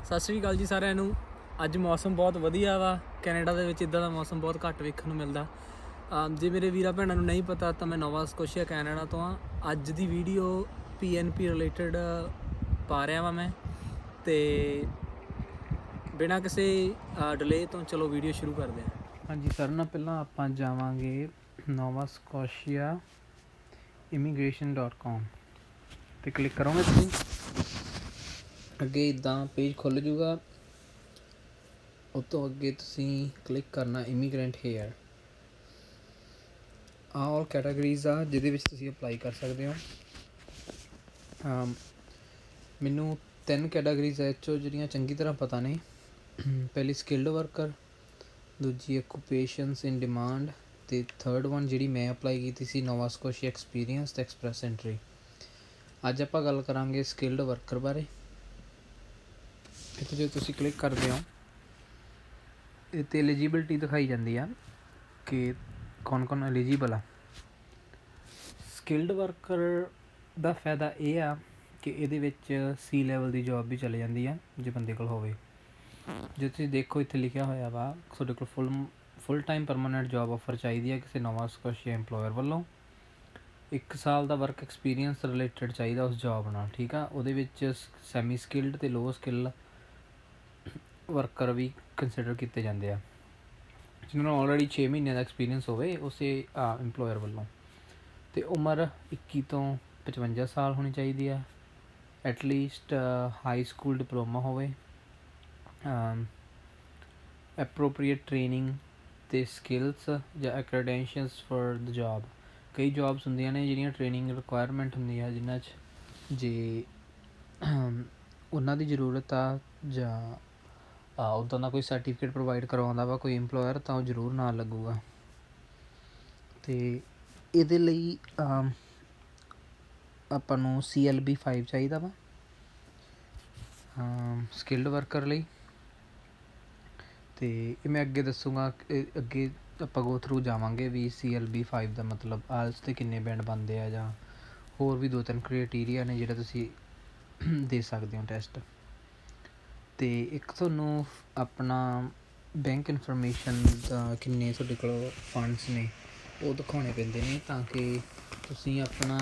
ਸਤਿ ਸ਼੍ਰੀ ਅਕਾਲ ਜੀ ਸਾਰਿਆਂ ਨੂੰ। ਅੱਜ ਮੌਸਮ ਬਹੁਤ ਵਧੀਆ ਵਾ। ਕੈਨੇਡਾ ਦੇ ਵਿੱਚ ਇੱਦਾਂ ਦਾ ਮੌਸਮ ਬਹੁਤ ਘੱਟ ਵੇਖਣ ਨੂੰ ਮਿਲਦਾ। ਜੇ ਮੇਰੇ ਵੀਰਾਂ ਭੈਣਾਂ ਨੂੰ ਨਹੀਂ ਪਤਾ ਤਾਂ ਮੈਂ ਨੋਵਾ ਸਕੋਸ਼ੀਆ ਕੈਨੇਡਾ ਤੋਂ ਹਾਂ। ਅੱਜ ਦੀ ਵੀਡੀਓ PNP ਰਿਲੇਟਡ ਪਾ ਰਿਹਾ ਵਾਂ ਮੈਂ, ਅਤੇ ਬਿਨਾਂ ਕਿਸੇ ਡਿਲੇ ਤੋਂ ਚਲੋ ਵੀਡੀਓ ਸ਼ੁਰੂ ਕਰਦੇ ਹਾਂ। ਹਾਂਜੀ, ਸਾਰਿਆਂ ਨਾਲ ਪਹਿਲਾਂ ਆਪਾਂ ਜਾਵਾਂਗੇ ਨੋਵਾ ਸਕੋਸ਼ੀਆ immigration.com 'ਤੇ ਕਲਿੱਕ ਕਰੋਗੇ ਤੁਸੀਂ। ਅੱਗੇ ਇੱਦਾਂ ਪੇਜ ਖੁੱਲ੍ਹ ਜੂਗਾ। ਉਸ ਤੋਂ ਅੱਗੇ ਤੁਸੀਂ ਕਲਿੱਕ ਕਰਨਾ ਇਮੀਗਰੈਂਟ ਹੇਅਰ। ਆਲ ਕੈਟਾਗਰੀਜ਼ ਆ ਜਿਹਦੇ ਵਿੱਚ ਤੁਸੀਂ ਅਪਲਾਈ ਕਰ ਸਕਦੇ ਹੋ। ਮੈਨੂੰ 3 ਕੈਟਾਗਰੀਜ਼ ਇਹ 'ਚੋਂ ਜਿਹੜੀਆਂ ਚੰਗੀ ਤਰ੍ਹਾਂ ਪਤਾ ਨੇ। ਪਹਿਲੀ ਸਕਿਲਡ ਵਰਕਰ, ਦੂਜੀ ਓਕੂਪੇਸ਼ਨਸ ਇਨ ਡਿਮਾਂਡ, ਅਤੇ ਥਰਡ ਵਨ ਜਿਹੜੀ ਮੈਂ ਅਪਲਾਈ ਕੀਤੀ ਸੀ ਨੋਵਾ ਸਕੋਸ਼ੀਆ ਐਕਸਪੀਰੀਅੰਸ ਅਤੇ ਐਕਸਪ੍ਰੈਸ ਐਂਟਰੀ। ਅੱਜ ਆਪਾਂ ਗੱਲ ਕਰਾਂਗੇ ਸਕਿਲਡ ਵਰਕਰ ਬਾਰੇ। ਇੱਥੇ ਜੇ ਤੁਸੀਂ ਕਲਿੱਕ ਕਰਦੇ ਹੋ ਇਹ 'ਤੇ ਐਲੀਜੀਬਿਲਟੀ ਦਿਖਾਈ ਜਾਂਦੀ ਆ ਕਿ ਕੌਣ ਐਲੀਜੀਬਲ ਆ। ਸਕਿਲਡ ਵਰਕਰ ਦਾ ਫਾਇਦਾ ਇਹ ਆ ਕਿ ਇਹਦੇ ਵਿੱਚ C ਲੈਵਲ ਦੀ ਜੋਬ ਵੀ ਚਲੇ ਜਾਂਦੀ ਆ ਜੇ ਬੰਦੇ ਕੋਲ ਹੋਵੇ। ਜੇ ਤੁਸੀਂ ਦੇਖੋ ਇੱਥੇ ਲਿਖਿਆ ਹੋਇਆ ਵਾ ਤੁਹਾਡੇ ਕੋਲ full time permanent job offer ਚਾਹੀਦੀ ਹੈ ਕਿਸੇ ਨੋਵਾ ਸਕੋਸ਼ੀਆ ਐਮਪਲੋਇਰ ਵੱਲੋਂ। 1 ਸਾਲ ਦਾ ਵਰਕ ਐਕਸਪੀਰੀਅੰਸ ਰਿਲੇਟਡ ਚਾਹੀਦਾ ਉਸ ਜੋਬ ਨਾਲ, ਠੀਕ ਆ। ਉਹਦੇ ਵਿੱਚ ਸੈਮੀ ਸਕਿਲਡ ਅਤੇ ਲੋ ਸਕਿੱਲ ਵਰਕਰ ਵੀ ਕੰਸੀਡਰ ਕੀਤੇ ਜਾਂਦੇ ਆ ਜਿਹਨਾਂ ਨੂੰ ਆਲਰੇਡੀ 6 ਮਹੀਨਿਆਂ ਦਾ ਐਕਸਪੀਰੀਅੰਸ ਹੋਵੇ ਉਸੇ ਇੰਪਲੋਇਰ ਵੱਲੋਂ। ਅਤੇ ਉਮਰ 21 ਤੋਂ 55 ਸਾਲ ਹੋਣੀ ਚਾਹੀਦੀ ਆ। ਐਟਲੀਸਟ ਹਾਈ ਸਕੂਲ ਡਿਪਲੋਮਾ ਹੋਵੇ। ਐਪਰੋਪਰੀਏਟ ਟ੍ਰੇਨਿੰਗ ਅਤੇ ਸਕਿੱਲਸ ਜਾਂ ਐਕਰਡੈਂਸ਼ੀਅਲਸ ਫॉर ਦ ਜੋਬ। ਕਈ ਜੋਬਸ ਹੁੰਦੀਆਂ ਨੇ ਜਿਹੜੀਆਂ ਟ੍ਰੇਨਿੰਗ ਰਿਕੁਆਇਰਮੈਂਟ ਹੁੰਦੀ ਆ ਜਿਨ੍ਹਾਂ 'ਚ ਜੇ ਉਹਨਾਂ ਦੀ ਜ਼ਰੂਰਤ ਆ ਜਾਂ ਉੱਦਾਂ ਦਾ ਕੋਈ ਸਰਟੀਫਿਕੇਟ ਪ੍ਰੋਵਾਈਡ ਕਰਵਾਉਂਦਾ ਵਾ ਕੋਈ ਇੰਪਲੋਇਰ ਤਾਂ ਉਹ ਜ਼ਰੂਰ ਨਾਲ ਲੱਗੂਗਾ। ਅਤੇ ਇਹਦੇ ਲਈ ਆਪਾਂ ਨੂੰ CLB 5 ਚਾਹੀਦਾ ਵਾ ਸਕਿਲਡ ਵਰਕਰ ਲਈ। ਅਤੇ ਇਹ ਮੈਂ ਅੱਗੇ ਦੱਸੂਗਾ। ਅੱਗੇ ਆਪਾਂ ਗੋ ਥਰੂ ਜਾਵਾਂਗੇ ਵੀ CLB 5 ਦਾ ਮਤਲਬ ਆਇਲਸ 'ਤੇ ਕਿੰਨੇ ਬੈਂਡ ਬਣਦੇ ਆ ਜਾਂ ਹੋਰ ਵੀ 2-3 ਕ੍ਰਾਈਟੀਰੀਆ ਨੇ ਜਿਹੜਾ ਤੁਸੀਂ ਦੇ ਸਕਦੇ ਹੋ ਟੈਸਟ। ਅਤੇ ਇੱਕ ਤੁਹਾਨੂੰ ਆਪਣਾ ਬੈਂਕ ਇਨਫੋਰਮੇਸ਼ਨ ਦਾ ਕਿੰਨੇ ਤੁਹਾਡੇ ਕੋਲ ਫੰਡਸ ਨੇ ਉਹ ਦਿਖਾਉਣੇ ਪੈਂਦੇ ਨੇ ਤਾਂ ਕਿ ਤੁਸੀਂ ਆਪਣਾ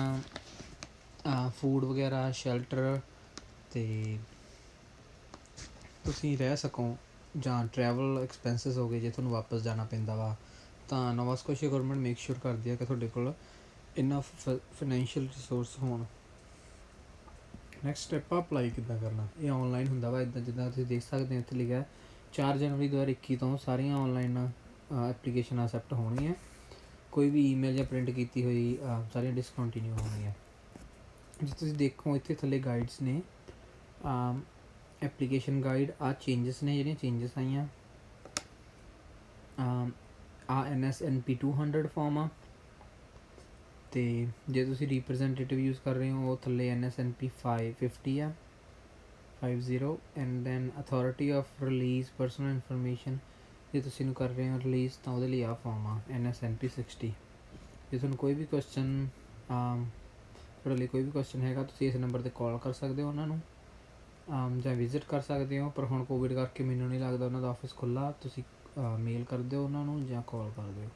ਫੂਡ ਵਗੈਰਾ ਸ਼ੈਲਟਰ ਅਤੇ ਤੁਸੀਂ ਰਹਿ ਸਕੋ ਜਾਂ ਟਰੈਵਲ ਐਕਸਪੈਂਸਿਸ ਹੋ ਗਏ ਜੇ ਤੁਹਾਨੂੰ ਵਾਪਸ ਜਾਣਾ ਪੈਂਦਾ ਵਾ ਤਾਂ ਨੋਵਾ ਸਕੋਸ਼ੀਆ ਗੌਰਮੈਂਟ ਮੇਕ ਸ਼ੋਰ ਕਰਦੀ ਹੈ ਕਿ ਤੁਹਾਡੇ ਕੋਲ ਇੰਨਾ ਫਾਈਨੈਂਸ਼ੀਅਲ ਰਿਸੋਰਸ ਹੋਣ। ਨੈਕਸਟ ਸਟੈਪ ਆ ਅਪਲਾਈ ਕਿੱਦਾਂ ਕਰਨਾ। ਇਹ ਔਨਲਾਈਨ ਹੁੰਦਾ ਵਾ ਇੱਦਾਂ ਜਿੱਦਾਂ ਤੁਸੀਂ ਦੇਖ ਸਕਦੇ ਹੋ ਇੱਥੇ ਲਿਖਿਆ 4 ਜਨਵਰੀ 2021 ਤੋਂ ਸਾਰੀਆਂ ਔਨਲਾਈਨ ਐਪਲੀਕੇਸ਼ਨ ਅਸੈਪਟ ਹੋਣਗੀਆਂ। ਕੋਈ ਵੀ ਈਮੇਲ ਜਾਂ ਪ੍ਰਿੰਟ ਕੀਤੀ ਹੋਈ ਸਾਰੀਆਂ ਡਿਸਕੰਟੀਨਿਊ ਹੋਣਗੀਆਂ। ਜੇ ਤੁਸੀਂ ਦੇਖੋ ਇੱਥੇ ਥੱਲੇ ਗਾਈਡਸ ਨੇ ਐਪਲੀਕੇਸ਼ਨ ਗਾਈਡ। ਚੇਂਜਸ ਨੇ ਜਿਹੜੀਆਂ ਚੇਂਜਸ ਆਈਆਂ NSNP 200 ਫਾਰਮ ਆ। ਅਤੇ ਜੇ ਤੁਸੀਂ ਰਿਪਰੈਜ਼ੈਂਟੇਟਿਵ ਯੂਜ਼ ਕਰ ਰਹੇ ਹੋ ਉਹ ਥੱਲੇ NSNP 550 ਆ 50 and then authority of release personal information. ਜੇ ਤੁਸੀਂ ਇਹਨੂੰ ਕਰ ਰਹੇ ਹੋ ਰਿਲੀਜ਼ ਤਾਂ ਉਹਦੇ ਲਈ ਆਹ ਫਾਰਮ ਆ NSNP 60। ਜੇ ਤੁਹਾਨੂੰ ਕੋਈ ਵੀ ਕੁਐਸਚਨ ਤੁਹਾਡੇ ਲਈ ਕੋਈ ਵੀ ਕੁਐਸਚਨ ਹੈਗਾ ਤੁਸੀਂ ਇਸ ਨੰਬਰ 'ਤੇ ਕਾਲ ਕਰ ਸਕਦੇ ਹੋ ਉਹਨਾਂ ਨੂੰ ਜਾਂ ਵਿਜ਼ਿਟ ਕਰ ਸਕਦੇ ਹੋ। ਪਰ ਹੁਣ ਕੋਵਿਡ ਕਰਕੇ ਮੈਨੂੰ ਨਹੀਂ ਲੱਗਦਾ ਉਹਨਾਂ ਦਾ ਆਫਿਸ ਖੁੱਲ੍ਹਾ। ਤੁਸੀਂ ਮੇਲ ਕਰ ਦਿਓ ਉਹਨਾਂ ਨੂੰ ਜਾਂ ਕਾਲ ਕਰ ਦਿਓ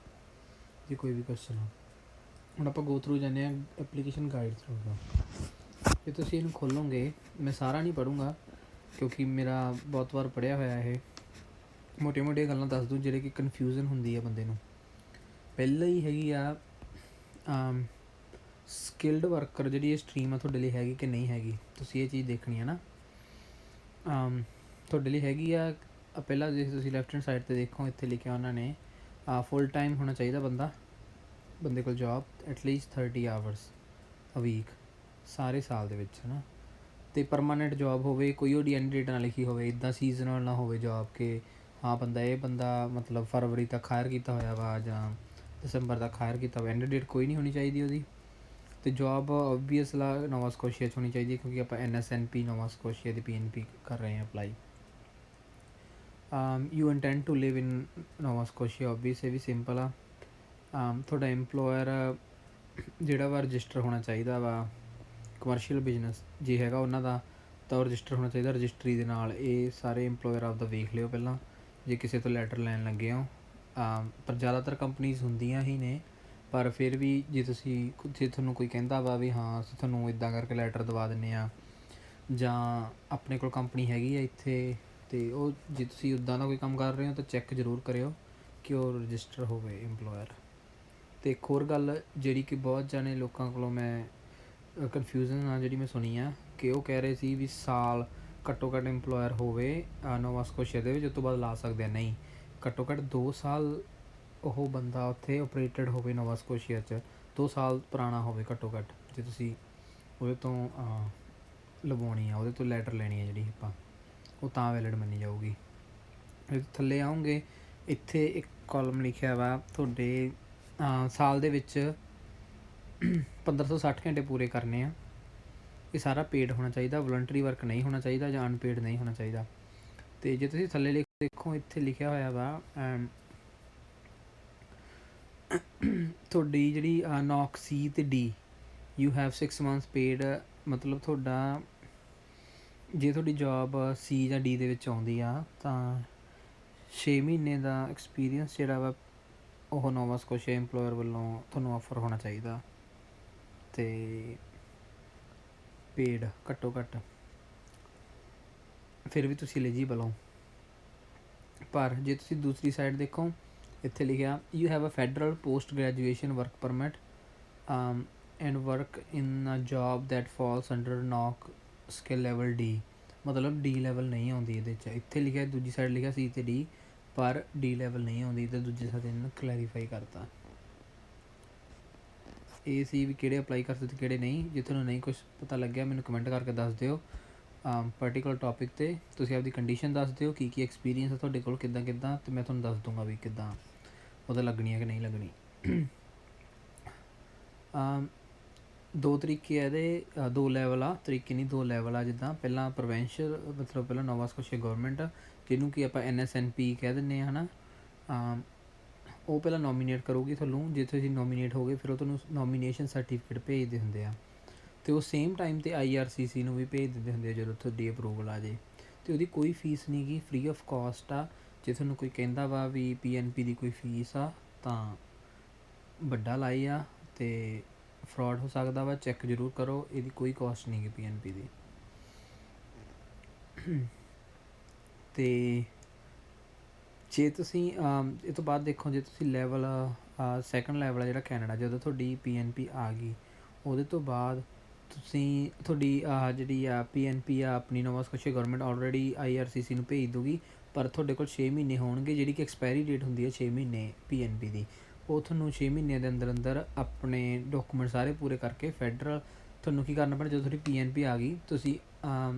ਜੇ ਕੋਈ ਵੀ ਕੁਐਸਚਨ ਹੋ। ਹੁਣ ਆਪਾਂ ਗੋ ਥਰੂ ਜਾਂਦੇ ਹਾਂ ਐਪਲੀਕੇਸ਼ਨ ਗਾਈਡ ਥਰੂ ਦਾ। ਜੇ ਤੁਸੀਂ ਇਹਨੂੰ ਖੋਲੋਗੇ ਮੈਂ ਸਾਰਾ ਨਹੀਂ ਪੜ੍ਹੂੰਗਾ ਕਿਉਂਕਿ ਮੇਰਾ ਬਹੁਤ ਵਾਰ ਪੜ੍ਹਿਆ ਹੋਇਆ ਇਹ। ਮੋਟੀਆਂ ਗੱਲਾਂ ਦੱਸ ਦੂੰ ਜਿਹੜੇ ਕਿ ਕਨਫਿਊਜ਼ਨ ਹੁੰਦੀ ਆ ਬੰਦੇ ਨੂੰ। ਪਹਿਲਾਂ ਹੀ ਹੈਗੀ ਆ ਸਕਿਲਡ ਵਰਕਰ ਜਿਹੜੀ ਇਹ ਸਟਰੀਮ ਆ ਤੁਹਾਡੇ ਲਈ ਹੈਗੀ ਕਿ ਨਹੀਂ ਹੈਗੀ। ਤੁਸੀਂ ਇਹ ਚੀਜ਼ ਦੇਖਣੀ ਹੈ ਨਾ। ਤੁਹਾਡੇ ਲਈ ਹੈਗੀ ਆ। ਪਹਿਲਾਂ ਜੇ ਤੁਸੀਂ ਲੈਫਟ ਹੈਂਡ ਸਾਈਡ 'ਤੇ ਦੇਖੋ ਇੱਥੇ ਲਿਖਿਆ ਉਹਨਾਂ ਨੇ ਫੁੱਲ ਟਾਈਮ ਹੋਣਾ ਚਾਹੀਦਾ ਬੰਦੇ ਕੋਲ job at least 30 hours a week ਸਾਰੇ ਸਾਲ ਦੇ ਵਿੱਚ ਹੈ ਨਾ। ਅਤੇ ਪਰਮਾਨੈਂਟ ਜੋਬ ਹੋਵੇ ਕੋਈ ਉਹਦੀ ਐਂਡ ਡੇਟ ਨਾ ਲਿਖੀ ਹੋਵੇ। ਇੱਦਾਂ ਸੀਜ਼ਨਲ ਨਾ ਹੋਵੇ ਜੋਬ ਕਿ ਬੰਦਾ ਮਤਲਬ ਫਰਵਰੀ ਤੱਕ ਹਾਇਰ ਕੀਤਾ ਹੋਇਆ ਵਾ ਜਾਂ ਦਸੰਬਰ ਤੱਕ ਹਾਇਰ ਕੀਤਾ ਹੋਇਆ। ਐਂਡ ਡੇਟ ਕੋਈ ਨਹੀਂ ਹੋਣੀ ਚਾਹੀਦੀ ਉਹਦੀ। ਅਤੇ ਜੋਬ ਓਬਵੀਅਸ ਨੋਵਾ ਸਕੋਸ਼ੀਆ 'ਚ ਹੋਣੀ ਚਾਹੀਦੀ ਹੈ ਕਿਉਂਕਿ ਆਪਾਂ NSNP ਨੋਵਾ ਸਕੋਸ਼ੀਆ ਦੀ PNP ਕਰ ਰਹੇ ਹਾਂ apply. You intend to live in Nova Scotia obvious ਇਹ ਵੀ ਸਿੰਪਲ ਆ। ਤੁਹਾਡਾ ਇੰਪਲੋਇਰ ਜਿਹੜਾ ਵਾ ਰਜਿਸਟਰ ਹੋਣਾ ਚਾਹੀਦਾ ਵਾ ਕਮਰਸ਼ੀਅਲ ਬਿਜ਼ਨਸ ਜੇ ਹੈਗਾ ਉਹਨਾਂ ਦਾ ਤਾਂ ਉਹ ਰਜਿਸਟਰ ਹੋਣਾ ਚਾਹੀਦਾ। ਰਜਿਸਟਰੀ ਦੇ ਨਾਲ ਇਹ ਸਾਰੇ ਇੰਪਲੋਇਰ ਆਪਦਾ ਵੇਖ ਲਿਓ ਪਹਿਲਾਂ, ਜੇ ਕਿਸੇ ਤੋਂ ਲੈਟਰ ਲੈਣ ਲੱਗੇ ਹੋ। ਪਰ ਜ਼ਿਆਦਾਤਰ ਕੰਪਨੀਜ਼ ਹੁੰਦੀਆਂ ਹੀ ਨੇ, ਪਰ ਫਿਰ ਵੀ ਜੇ ਤੁਹਾਨੂੰ ਕੋਈ ਕਹਿੰਦਾ ਵਾ ਵੀ ਹਾਂ ਅਸੀਂ ਤੁਹਾਨੂੰ ਇੱਦਾਂ ਕਰਕੇ ਲੈਟਰ ਦਵਾ ਦਿੰਦੇ ਹਾਂ, ਜਾਂ ਆਪਣੇ ਕੋਲ ਕੰਪਨੀ ਹੈਗੀ ਆ ਇੱਥੇ, ਅਤੇ ਉਹ ਜੇ ਤੁਸੀਂ ਉੱਦਾਂ ਦਾ ਕੋਈ ਕੰਮ ਕਰ ਰਹੇ ਹੋ ਤਾਂ ਚੈੱਕ ਜ਼ਰੂਰ ਕਰਿਓ ਕਿ ਉਹ ਰਜਿਸਟਰ ਹੋਵੇ ਇੰਪਲੋਇਰ। ਅਤੇ ਇੱਕ ਹੋਰ ਗੱਲ ਜਿਹੜੀ ਕਿ ਬਹੁਤ ਜਾਣੇ ਲੋਕਾਂ ਕੋਲੋਂ ਮੈਂ ਕਨਫਿਊਜ਼ਨ ਆ ਜਿਹੜੀ ਮੈਂ ਸੁਣੀ ਆ, ਕਿ ਉਹ ਕਹਿ ਰਹੇ ਸੀ ਵੀ ਸਾਲ ਘੱਟੋ ਘੱਟ ਇੰਪਲੋਇਰ ਹੋਵੇ ਨੋਵਾ ਸਕੋਸ਼ੀਆ ਦੇ ਵਿੱਚ, ਉਸ ਤੋਂ ਬਾਅਦ ਲਾ ਸਕਦੇ ਆ। ਨਹੀਂ, ਘੱਟੋ ਘੱਟ 2 ਸਾਲ ਉਹ ਬੰਦਾ ਉੱਥੇ ਓਪਰੇਟਡ ਹੋਵੇ ਨੋਵਾ ਸਕੋਸ਼ੀਆ 'ਚ, 2 ਸਾਲ ਪੁਰਾਣਾ ਹੋਵੇ ਘੱਟੋ ਘੱਟ, ਜੇ ਤੁਸੀਂ ਉਹਦੇ ਤੋਂ ਲਵਾਉਣੀ ਆ, ਉਹਦੇ ਤੋਂ ਲੈਟਰ ਲੈਣੀ ਆ ਜਿਹੜੀ ਆਪਾਂ, ਉਹ ਤਾਂ ਵੈਲਿਡ ਮੰਨੀ ਜਾਊਗੀ। ਥੱਲੇ ਆਉਂਗੇ, ਇੱਥੇ ਇੱਕ ਕਾਲਮ ਲਿਖਿਆ ਵਾ ਤੁਹਾਡੇ ਸਾਲ ਦੇ ਵਿੱਚ 1560 ਘੰਟੇ ਪੂਰੇ ਕਰਨੇ ਆ। ਇਹ ਸਾਰਾ ਪੇਡ ਹੋਣਾ ਚਾਹੀਦਾ, ਵਲੰਟਰੀ ਵਰਕ ਨਹੀਂ ਹੋਣਾ ਚਾਹੀਦਾ ਜਾਂ ਅਨਪੇਡ ਨਹੀਂ ਹੋਣਾ ਚਾਹੀਦਾ। ਅਤੇ ਜੇ ਤੁਸੀਂ ਥੱਲੇ ਦੇਖੋ, ਇੱਥੇ ਲਿਖਿਆ ਹੋਇਆ ਵਾ ਤੁਹਾਡੀ ਜਿਹੜੀ ਨੌਕ ਸੀ ਅਤੇ D, you have 6 months paid, ਮਤਲਬ ਤੁਹਾਡਾ ਜੇ ਤੁਹਾਡੀ ਜੋਬ ਸੀ ਜਾਂ ਡੀ ਦੇ ਵਿੱਚ ਆਉਂਦੀ ਆ ਤਾਂ 6 ਮਹੀਨੇ ਦਾ ਐਕਸਪੀਰੀਅੰਸ ਜਿਹੜਾ ਵਾ ਉਹ ਨੋਵਾ ਸਕੋਸ਼ੀਆ ਇੰਪਲੋਇਰ ਵੱਲੋਂ ਤੁਹਾਨੂੰ ਆਫਰ ਹੋਣਾ ਚਾਹੀਦਾ, ਅਤੇ ਪੇਡ ਘੱਟੋ ਘੱਟ, ਫਿਰ ਵੀ ਤੁਸੀਂ ਐਲੀਜੀਬਲ ਹੋ। ਪਰ ਜੇ ਤੁਸੀਂ ਦੂਸਰੀ ਸਾਈਡ ਦੇਖੋ, ਇੱਥੇ ਲਿਖਿਆ you have a federal post graduation work permit and work in a job that falls under NOC skill level D, ਮਤਲਬ ਡੀ ਲੈਵਲ ਨਹੀਂ ਆਉਂਦੀ ਇਹਦੇ 'ਚ। ਇੱਥੇ ਲਿਖਿਆ ਦੂਜੀ ਸਾਈਡ ਲਿਖਿਆ ਸੀ ਅਤੇ ਡੀ, ਪਰ ਡੀ ਲੈਵਲ ਨਹੀਂ ਆਉਂਦੀ, ਅਤੇ ਦੂਜੇ ਸਾਈਡ ਇਹਨਾਂ ਕਲੈਰੀਫਾਈ ਕਰਤਾ। ਇਹ ਸੀ ਵੀ ਕਿਹੜੇ ਅਪਲਾਈ ਕਰ ਸਕਦੇ ਕਿਹੜੇ ਨਹੀਂ। ਜੇ ਤੁਹਾਨੂੰ ਨਹੀਂ ਕੁਛ ਪਤਾ ਲੱਗਿਆ ਮੈਨੂੰ ਕਮੈਂਟ ਕਰਕੇ ਦੱਸ ਦਿਓ ਪਰਟੀਕੂਲਰ ਟੋਪਿਕ 'ਤੇ। ਤੁਸੀਂ ਆਪਦੀ ਕੰਡੀਸ਼ਨ ਦੱਸ ਦਿਓ ਕੀ ਐਕਸਪੀਰੀਅੰਸ ਹੈ ਤੁਹਾਡੇ ਕੋਲ, ਕਿੱਦਾਂ ਅਤੇ ਮੈਂ ਤੁਹਾਨੂੰ ਦੱਸ ਦੂੰਗਾ ਵੀ ਕਿੱਦਾਂ ਉਹਦਾ ਲੱਗਣੀ ਹੈ ਕਿ ਨਹੀਂ ਲੱਗਣੀ। 2 ਤਰੀਕੇ ਇਹਦੇ, 2 ਲੈਵਲ ਆ, ਤਰੀਕੇ ਨਹੀਂ 2 ਲੈਵਲ ਆ। ਜਿੱਦਾਂ ਪਹਿਲਾਂ ਪ੍ਰੋਵਿੰਸ਼ੀਅਲ, ਮਤਲਬ ਪਹਿਲਾਂ ਨੋਵਾ ਸਕੋਸ਼ੀਆ ਗੌਰਮੈਂਟ, ਜਿਹਨੂੰ ਕਿ ਆਪਾਂ NSNP ਕਹਿ ਦਿੰਦੇ ਹਾਂ, ਹੈ ਨਾ। ਉਹ ਪਹਿਲਾਂ ਨੋਮੀਨੇਟ ਕਰੂਗੀ ਤੁਹਾਨੂੰ, ਜੇ ਤੁਸੀਂ ਨੋਮੀਨੇਟ ਹੋ ਗਏ ਫਿਰ ਉਹ ਤੁਹਾਨੂੰ ਨੋਮੀਨੇਸ਼ਨ ਸਰਟੀਫਿਕੇਟ ਭੇਜਦੇ ਹੁੰਦੇ ਆ, ਅਤੇ ਉਹ ਸੇਮ ਟਾਈਮ 'ਤੇ IRCC ਨੂੰ ਵੀ ਭੇਜ ਦਿੰਦੇ ਹੁੰਦੇ ਆ ਜਦੋਂ ਤੁਹਾਡੀ ਅਪਰੂਵਲ ਆ ਜੇ। ਅਤੇ ਉਹਦੀ ਕੋਈ ਫੀਸ ਨਹੀਂ ਗੀ, ਫ੍ਰੀ ਆਫ ਕਾਸਟ ਆ। ਜੇ ਤੁਹਾਨੂੰ ਕੋਈ ਕਹਿੰਦਾ ਵਾ ਵੀ PNP ਦੀ ਕੋਈ ਫੀਸ ਆ ਤਾਂ ਵੱਡਾ ਲਾਈ ਆ, ਅਤੇ ਫਰੋਡ ਹੋ ਸਕਦਾ ਵਾ, ਚੈੱਕ ਜ਼ਰੂਰ ਕਰੋ। ਇਹਦੀ ਕੋਈ ਕਾਸਟ ਨਹੀਂ ਗੀ PNP ਦੀ। ਅਤੇ ਜੇ ਤੁਸੀਂ ਇਹ ਤੋਂ ਬਾਅਦ ਦੇਖੋ, ਜੇ ਤੁਸੀਂ ਲੈਵਲ ਸੈਕੰਡ ਲੈਵਲ ਆ ਜਿਹੜਾ ਕੈਨੇਡਾ, ਜਦੋਂ ਤੁਹਾਡੀ PNP ਆ ਗਈ ਉਹਦੇ ਤੋਂ ਬਾਅਦ ਤੁਹਾਡੀ ਜਿਹੜੀ ਆ PNP ਆ ਆਪਣੀ ਨੋਵਾ ਸਕੋਸ਼ੀਆ ਗੌਰਮੈਂਟ ਆਲਰੇਡੀ IRCC ਨੂੰ ਭੇਜ ਦੂਗੀ, ਪਰ ਤੁਹਾਡੇ ਕੋਲ 6 ਮਹੀਨੇ ਹੋਣਗੇ, ਜਿਹੜੀ ਕਿ ਐਕਸਪਾਇਰੀ ਡੇਟ ਹੁੰਦੀ ਹੈ 6 ਮਹੀਨੇ PNP ਦੀ। ਉਹ ਤੁਹਾਨੂੰ 6 ਮਹੀਨਿਆਂ ਦੇ ਅੰਦਰ ਅੰਦਰ ਆਪਣੇ ਡਾਕੂਮੈਂਟ ਸਾਰੇ ਪੂਰੇ ਕਰਕੇ ਫੈਡਰਲ ਤੁਹਾਨੂੰ ਕੀ ਕਰਨਾ ਪੈਣਾ, ਜਦੋਂ ਤੁਹਾਡੀ PNP ਆ ਗਈ ਤੁਸੀਂ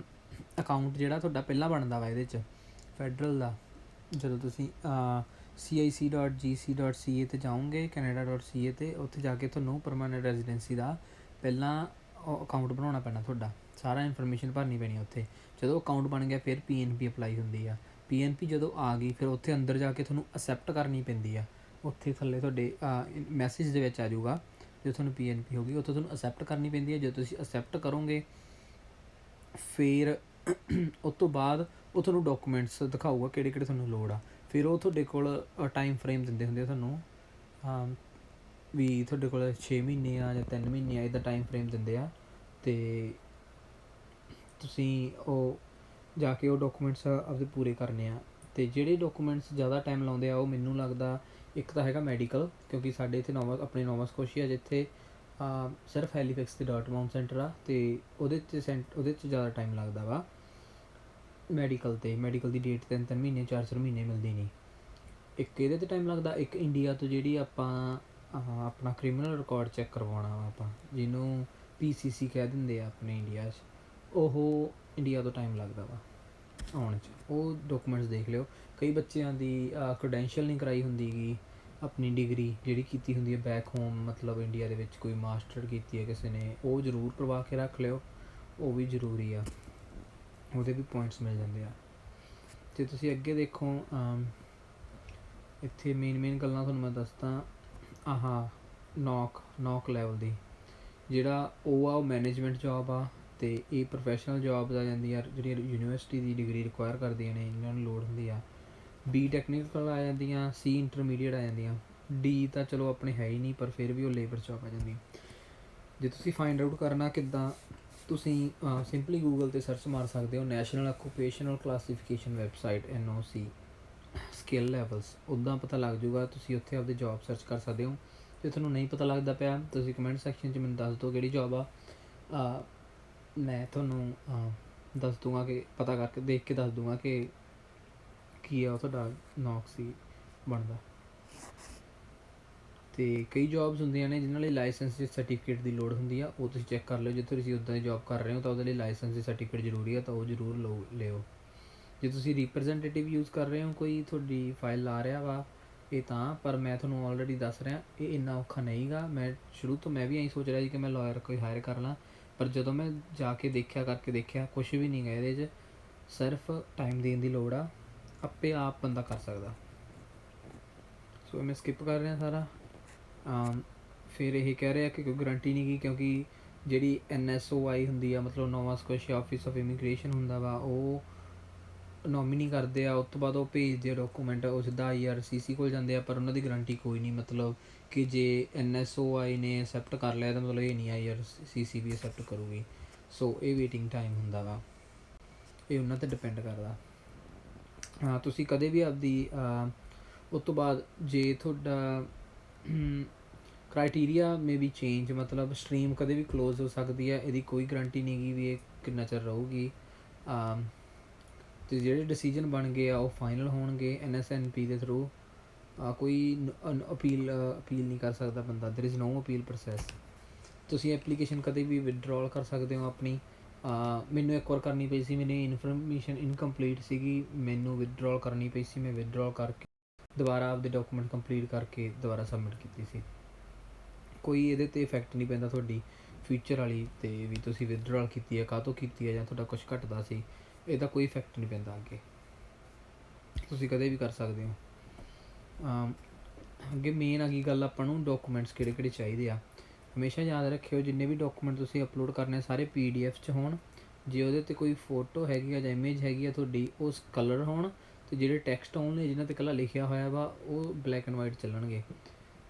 ਅਕਾਊਂਟ ਜਿਹੜਾ ਤੁਹਾਡਾ ਪਹਿਲਾਂ ਬਣਦਾ ਵਾ ਇਹਦੇ 'ਚ ਫੈਡਰਲ ਦਾ, ਜਦੋਂ ਤੁਸੀਂ cic.gc.ca 'ਤੇ ਜਾਓਗੇ, canada.ca 'ਤੇ, ਉੱਥੇ ਜਾ ਕੇ ਤੁਹਾਨੂੰ ਪਰਮਾਨੈਂਟ ਰੈਜ਼ੀਡੈਂਸੀ ਦਾ ਪਹਿਲਾਂ ਅਕਾਊਂਟ ਬਣਾਉਣਾ ਪੈਣਾ ਤੁਹਾਡਾ, ਸਾਰਾ ਇਨਫੋਰਮੇਸ਼ਨ ਭਰਨੀ ਪੈਣੀ ਉੱਥੇ। ਜਦੋਂ ਅਕਾਊਂਟ ਬਣ ਗਿਆ ਫਿਰ PNP ਅਪਲਾਈ ਹੁੰਦੀ ਆ। PNP ਜਦੋਂ ਆ ਗਈ ਫਿਰ ਉੱਥੇ ਅੰਦਰ ਜਾ ਕੇ ਤੁਹਾਨੂੰ ਅਸੈਪਟ ਕਰਨੀ ਪੈਂਦੀ ਆ। ਉੱਥੇ ਥੱਲੇ ਤੁਹਾਡੇ ਮੈਸੇਜ ਦੇ ਵਿੱਚ ਆ ਜਾਊਗਾ, ਜਦੋਂ ਤੁਹਾਨੂੰ PNP ਹੋ ਗਈ ਉੱਥੇ ਤੁਹਾਨੂੰ ਅਸੈਪਟ ਕਰਨੀ ਪੈਂਦੀ ਹੈ। ਜਦੋਂ ਤੁਸੀਂ ਅਸੈਪਟ ਕਰੋਗੇ ਫਿਰ ਉਸ ਤੋਂ ਬਾਅਦ ਉਹ ਤੁਹਾਨੂੰ ਡਾਕੂਮੈਂਟਸ ਦਿਖਾਊਗਾ ਕਿਹੜੇ ਕਿਹੜੇ ਤੁਹਾਨੂੰ ਲੋੜ ਆ। ਫਿਰ ਉਹ ਤੁਹਾਡੇ ਕੋਲ ਟਾਈਮ ਫਰੇਮ ਦਿੰਦੇ ਹੁੰਦੇ ਆ ਤੁਹਾਨੂੰ, ਵੀ ਤੁਹਾਡੇ ਕੋਲ 6 ਮਹੀਨੇ ਆ ਜਾਂ 3 ਮਹੀਨੇ ਆ, ਇੱਦਾਂ ਟਾਈਮ ਫਰੇਮ ਦਿੰਦੇ ਆ। ਅਤੇ ਤੁਸੀਂ ਉਹ ਜਾ ਕੇ ਉਹ ਡਾਕੂਮੈਂਟਸ ਆਪਦੇ ਪੂਰੇ ਕਰਨੇ ਆ। ਅਤੇ ਜਿਹੜੇ ਡਾਕੂਮੈਂਟਸ ਜ਼ਿਆਦਾ ਟਾਈਮ ਲਾਉਂਦੇ ਆ ਉਹ ਮੈਨੂੰ ਲੱਗਦਾ ਇੱਕ ਤਾਂ ਹੈਗਾ ਮੈਡੀਕਲ, ਕਿਉਂਕਿ ਸਾਡੇ ਇੱਥੇ ਆਪਣੇ ਨੋਵਾ ਸਕੋਸ਼ੀਆ ਜਿੱਥੇ ਸਿਰਫ ਹੈਲੀਫੈਕਸ ਅਤੇ ਡਾਰਟਮਾਊਂਟ ਸੈਂਟਰ ਆ, ਅਤੇ ਉਹਦੇ 'ਚ ਜ਼ਿਆਦਾ ਟਾਈਮ ਲੱਗਦਾ ਵਾ ਮੈਡੀਕਲ 'ਤੇ। ਮੈਡੀਕਲ ਦੀ ਡੇਟ 3 ਮਹੀਨੇ 4 ਮਹੀਨੇ ਮਿਲਦੀ ਨਹੀਂ। ਇੱਕ ਇਹਦੇ 'ਤੇ ਟਾਈਮ ਲੱਗਦਾ, ਇੱਕ ਇੰਡੀਆ ਤੋਂ ਜਿਹੜੀ ਆਪਾਂ ਆਪਣਾ ਕ੍ਰਿਮੀਨਲ ਰਿਕਾਰਡ ਚੈੱਕ ਕਰਵਾਉਣਾ ਵਾ ਆਪਾਂ, ਜਿਹਨੂੰ PCC ਕਹਿ ਦਿੰਦੇ ਆ ਆਪਣੇ ਇੰਡੀਆ 'ਚ, ਉਹ ਇੰਡੀਆ ਤੋਂ ਟਾਈਮ ਲੱਗਦਾ ਵਾ ਆਉਣ 'ਚ। ਉਹ ਡਾਕੂਮੈਂਟਸ ਦੇਖ ਲਿਓ। ਕਈ ਬੱਚਿਆਂ ਦੀ ਕ੍ਰੈਡੈਂਸ਼ੀਅਲ ਨਹੀਂ ਕਰਾਈ ਹੁੰਦੀ ਗੀ, ਆਪਣੀ ਡਿਗਰੀ ਜਿਹੜੀ ਕੀਤੀ ਹੁੰਦੀ ਹੈ ਬੈਕ ਹੋਮ, ਮਤਲਬ ਇੰਡੀਆ ਦੇ ਵਿੱਚ ਕੋਈ ਮਾਸਟਰ ਕੀਤੀ ਹੈ ਕਿਸੇ ਨੇ, ਉਹ ਜ਼ਰੂਰ ਕਰਵਾ ਕੇ ਰੱਖ ਲਿਓ, ਉਹ ਵੀ ਜ਼ਰੂਰੀ ਆ, ਉਹਦੇ ਵੀ ਪੁਆਇੰਟਸ ਮਿਲ ਜਾਂਦੇ ਆ। ਅਤੇ ਤੁਸੀਂ ਅੱਗੇ ਦੇਖੋ, ਇੱਥੇ ਮੇਨ ਗੱਲਾਂ ਤੁਹਾਨੂੰ ਮੈਂ ਦੱਸਦਾ। ਨੌਕ ਲੈਵਲ ਦੀ ਜਿਹੜਾ ਉਹ ਆ, ਉਹ ਮੈਨੇਜਮੈਂਟ ਜੋਬ ਆ, ਤੇ ਇਹ ਪ੍ਰੋਫੈਸ਼ਨਲ ਜੋਬਸ ਆ ਜਾਂਦੀਆਂ ਜਿਹੜੀਆਂ ਯੂਨੀਵਰਸਿਟੀ ਦੀ ਡਿਗਰੀ ਰਿਕੁਆਇਰ ਕਰਦੀਆਂ ਨੇ, ਇਹਨਾਂ ਨੂੰ ਲੋੜ ਹੁੰਦੀ ਆ। ਬੀ ਟੈਕਨੀਕਲ ਆ ਜਾਂਦੀਆਂ, ਸੀ ਇੰਟਰਮੀਡੀਏਟ ਆ ਜਾਂਦੀਆਂ, ਡੀ ਤਾਂ ਚਲੋ ਆਪਣੇ ਹੈ ਹੀ ਨਹੀਂ, ਪਰ ਫਿਰ ਵੀ ਉਹ ਲੇਬਰ ਜੋਬ ਆ ਜਾਂਦੀ। ਜੇ ਤੁਸੀਂ ਫਾਈਂਡ ਆਊਟ ਕਰਨਾ ਕਿੱਦਾਂ, ਤੁਸੀਂ ਸਿੰਪਲੀ ਗੂਗਲ 'ਤੇ ਸਰਚ ਮਾਰ ਸਕਦੇ ਹੋ, national occupational classification website NOC skill levels, ਉੱਦਾਂ ਪਤਾ ਲੱਗ ਜੂਗਾ। ਤੁਸੀਂ ਉੱਥੇ ਆਪਦੇ ਜੋਬ ਸਰਚ ਕਰ ਸਕਦੇ ਹੋ। ਜੇ ਤੁਹਾਨੂੰ ਨਹੀਂ ਪਤਾ ਲੱਗਦਾ ਪਿਆ, ਤੁਸੀਂ ਕਮੈਂਟ ਸੈਕਸ਼ਨ 'ਚ ਮੈਨੂੰ ਦੱਸ ਦਿਓ ਕਿਹੜੀ ਜੋਬ ਆ, ਮੈਂ ਤੁਹਾਨੂੰ ਦੱਸ ਦੂੰਗਾ ਕਿ ਪਤਾ ਕਰਕੇ ਦੇਖ ਕੇ ਦੱਸ ਦੂੰਗਾ ਕਿ ਕੀ ਆ ਉਹ ਤੁਹਾਡਾ ਨੌਕਰੀ ਬਣਦਾ। ਅਤੇ ਕਈ ਜੋਬਸ ਹੁੰਦੀਆਂ ਨੇ ਜਿਨ੍ਹਾਂ ਲਈ ਲਾਇਸੈਂਸ ਦੀ ਸਰਟੀਫਿਕੇਟ ਦੀ ਲੋੜ ਹੁੰਦੀ ਆ, ਉਹ ਤੁਸੀਂ ਚੈੱਕ ਕਰ ਲਿਓ। ਜਿੱਥੇ ਤੁਸੀਂ ਉੱਦਾਂ ਦੀ ਜੋਬ ਕਰ ਰਹੇ ਹੋ ਤਾਂ ਉਹਦੇ ਲਈ ਲਾਇਸੈਂਸ ਦੀ ਸਰਟੀਫਿਕੇਟ ਜ਼ਰੂਰੀ ਆ, ਤਾਂ ਉਹ ਜ਼ਰੂਰ ਲਿਓ। ਜੇ ਤੁਸੀਂ ਰਿਪਰੈਜ਼ੈਂਟੇਟਿਵ ਯੂਜ਼ ਕਰ ਰਹੇ ਹੋ, ਕੋਈ ਤੁਹਾਡੀ ਫਾਈਲ ਲਾ ਰਿਹਾ ਵਾ, ਇਹ ਤਾਂ, ਪਰ ਮੈਂ ਤੁਹਾਨੂੰ ਆਲਰੇਡੀ ਦੱਸ ਰਿਹਾ ਇਹ ਇੰਨਾ ਔਖਾ ਨਹੀਂ ਗਾ। ਮੈਂ ਸ਼ੁਰੂ ਤੋਂ ਮੈਂ ਵੀ ਇਹੀ ਸੋਚ ਰਿਹਾ ਸੀ ਕਿ ਮੈਂ ਲਾਇਰ ਕੋਈ ਹਾਇਰ ਕਰ ਲਾਂ, ਪਰ ਜਦੋਂ ਮੈਂ ਜਾ ਕੇ ਕਰਕੇ ਦੇਖਿਆ ਕੁਛ ਵੀ ਨਹੀਂ ਗਾ ਇਹਦੇ 'ਚ, ਸਿਰਫ ਟਾਈਮ ਦੇਣ ਦੀ ਲੋੜ ਆ, ਆਪੇ ਆਪ ਬੰਦਾ ਕਰ ਸਕਦਾ। ਸੋ ਮੈਂ ਸਕਿੱਪ ਕਰ ਰਿਹਾ ਸਾਰਾ। ਫਿਰ ਇਹ ਕਹਿ ਰਿਹਾ ਕਿ ਕੋਈ ਗਰੰਟੀ ਨਹੀਂ ਗੀ, ਕਿਉਂਕਿ ਜਿਹੜੀ NSOI ਹੁੰਦੀ ਆ, ਮਤਲਬ ਨੋਵਾ ਸਕੋਸ਼ੀਆ ਆਫਿਸ ਆਫ ਇਮੀਗ੍ਰੇਸ਼ਨ ਹੁੰਦਾ ਵਾ, ਉਹ ਨੋਮੀਨੀ ਕਰਦੇ ਆ, ਉਸ ਤੋਂ ਬਾਅਦ ਉਹ ਭੇਜਦੇ ਆ ਡਾਕੂਮੈਂਟ, ਉਹ ਸਿੱਧਾ IRCC ਕੋਲ ਜਾਂਦੇ ਆ, ਪਰ ਉਹਨਾਂ ਦੀ ਗਰੰਟੀ ਕੋਈ ਨਹੀਂ। ਮਤਲਬ ਕਿ ਜੇ NSOI ਨੇ ਐਕਸੈਪਟ ਕਰ ਲਿਆ ਤਾਂ ਮਤਲਬ ਇਹ ਨਹੀਂ IRCC ਵੀ ਐਕਸੈਪਟ ਕਰੂਗੀ। ਸੋ ਇਹ ਵੇਟਿੰਗ ਟਾਈਮ ਹੁੰਦਾ ਵਾ, ਇਹ ਉਹਨਾਂ 'ਤੇ ਡਿਪੈਂਡ ਕਰਦਾ। ਤੁਸੀਂ ਕਦੇ ਵੀ ਆਪਦੀ ਉਸ ਤੋਂ ਬਾਅਦ ਜੇ ਤੁਹਾਡਾ ਕ੍ਰਾਈਟੀਰੀਆ ਮੇ ਬੀ ਚੇਂਜ, ਮਤਲਬ ਸਟਰੀਮ ਕਦੇ ਵੀ ਕਲੋਜ਼ ਹੋ ਸਕਦੀ ਹੈ, ਇਹਦੀ ਕੋਈ ਗਰੰਟੀ ਨਹੀਂ ਗੀ ਵੀ ਇਹ ਕਿੰਨਾ ਚਿਰ ਰਹੂਗੀ। ਅਤੇ ਜਿਹੜੇ ਡਿਸੀਜਨ ਬਣ ਗਏ ਆ ਉਹ ਫਾਈਨਲ ਹੋਣਗੇ NSNP ਦੇ ਥਰੂ। ਕੋਈ ਅਪੀਲ ਨਹੀਂ ਕਰ ਸਕਦਾ ਬੰਦਾ, there is no appeal process. ਤੁਸੀਂ ਐਪਲੀਕੇਸ਼ਨ ਕਦੇ ਵੀ ਵਿਦਡਰਾਅਲ ਕਰ ਸਕਦੇ ਹੋ ਆਪਣੀ। ਮੈਨੂੰ ਇੱਕ ਵਾਰ ਕਰਨੀ ਪਈ ਸੀ, ਮੇਰੀ ਇਨਫੋਰਮੇਸ਼ਨ ਇਨਕੰਪਲੀਟ ਸੀਗੀ, ਮੈਨੂੰ ਵਿਦਡਰਾਅਲ ਕਰਨੀ ਪਈ ਸੀ, ਮੈਂ ਵਿਦਡਰਾਅਲ ਕਰਕੇ ਦੁਬਾਰਾ ਆਪਦੇ ਡਾਕੂਮੈਂਟ ਕੰਪਲੀਟ ਕਰਕੇ ਦੁਬਾਰਾ ਸਬਮਿਟ ਕੀਤੀ ਸੀ। ਕੋਈ ਇਹਦੇ 'ਤੇ ਇਫੈਕਟ ਨਹੀਂ ਪੈਂਦਾ ਤੁਹਾਡੀ ਫਿਊਚਰ ਵਾਲੀ 'ਤੇ ਵੀ ਤੁਸੀਂ ਵਿਦਡਰਾਅਲ ਕੀਤੀ ਹੈ, ਕਾਹਤੋਂ ਕੀਤੀ ਹੈ, ਜਾਂ ਤੁਹਾਡਾ ਕੁਛ ਘਟਦਾ ਸੀ, ਇਹਦਾ ਕੋਈ ਇਫੈਕਟ ਨਹੀਂ ਪੈਂਦਾ ਅੱਗੇ, ਤੁਸੀਂ ਕਦੇ ਵੀ ਕਰ ਸਕਦੇ ਹੋ। ਅੱਗੇ ਮੇਨ ਆ ਗਈ ਗੱਲ, ਆਪਾਂ ਨੂੰ ਡਾਕੂਮੈਂਟਸ ਕਿਹੜੇ ਚਾਹੀਦੇ ਆ। ਹਮੇਸ਼ਾ ਯਾਦ ਰੱਖਿਓ ਜਿੰਨੇ ਵੀ ਡਾਕੂਮੈਂਟ ਤੁਸੀਂ ਅਪਲੋਡ ਕਰਨੇ ਸਾਰੇ PDF 'ਚ ਹੋਣ। ਜੇ ਉਹਦੇ 'ਤੇ ਕੋਈ ਫੋਟੋ ਹੈਗੀ ਆ ਜਾਂ ਇਮੇਜ ਹੈਗੀ ਆ ਤੁਹਾਡੀ, ਉਸ ਕਲਰ ਹੋਣ, ਅਤੇ ਜਿਹੜੇ ਟੈਕਸਟ ਆਉਣਗੇ ਜਿਨ੍ਹਾਂ 'ਤੇ ਇਕੱਲਾ ਲਿਖਿਆ ਹੋਇਆ ਵਾ ਉਹ ਬਲੈਕ ਐਂਡ ਵਾਈਟ ਚੱਲਣਗੇ।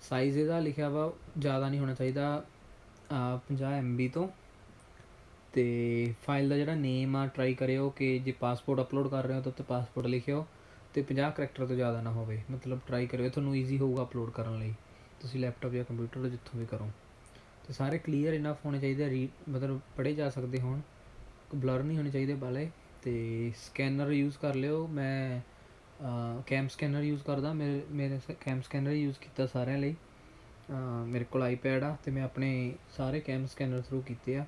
ਸਾਈਜ਼ ਇਹਦਾ ਲਿਖਿਆ ਵਾ ਜ਼ਿਆਦਾ ਨਹੀਂ ਹੋਣਾ ਚਾਹੀਦਾ 50 MB ਤੋਂ। ਅਤੇ ਫਾਈਲ ਦਾ ਜਿਹੜਾ ਨੇਮ ਆ ਟਰਾਈ ਕਰਿਓ ਕਿ ਜੇ ਪਾਸਪੋਰਟ ਅਪਲੋਡ ਕਰ ਰਹੇ ਹੋ ਤਾਂ ਉੱਤੇ ਪਾਸਪੋਰਟ ਲਿਖਿਓ, ਅਤੇ 50 ਕਰੈਕਟਰ ਤੋਂ ਜ਼ਿਆਦਾ ਨਾ ਹੋਵੇ। ਮਤਲਬ ਟਰਾਈ ਕਰਿਓ, ਤੁਹਾਨੂੰ ਈਜ਼ੀ ਹੋਊਗਾ ਅਪਲੋਡ ਕਰਨ ਲਈ, ਤੁਸੀਂ ਲੈਪਟਾਪ ਜਾਂ ਕੰਪਿਊਟਰ ਤੋਂ ਜਿੱਥੋਂ ਵੀ ਕਰੋ। ਅਤੇ ਸਾਰੇ ਕਲੀਅਰ ਇਨਫ ਹੋਣੇ ਚਾਹੀਦੇ, ਮਤਲਬ ਪੜ੍ਹੇ ਜਾ ਸਕਦੇ ਹੋਣ, ਬਲਰ ਨਹੀਂ ਹੋਣੇ ਚਾਹੀਦੇ ਵਾਲੇ। ਅਤੇ ਸਕੈਨਰ ਯੂਜ਼ ਕਰ ਲਿਓ, ਮੈਂ ਕੈਮ ਸਕੈਨਰ ਯੂਜ਼ ਕਰਦਾ, ਮੇਰੇ ਕੈਮ ਸਕੈਨਰ ਹੀ ਯੂਜ਼ ਕੀਤਾ ਸਾਰਿਆਂ ਲਈ। ਮੇਰੇ ਕੋਲ iPad ਆ ਅਤੇ ਮੈਂ ਆਪਣੇ ਸਾਰੇ ਕੈਮ ਸਕੈਨਰ ਥਰੂ ਕੀਤੇ ਆ,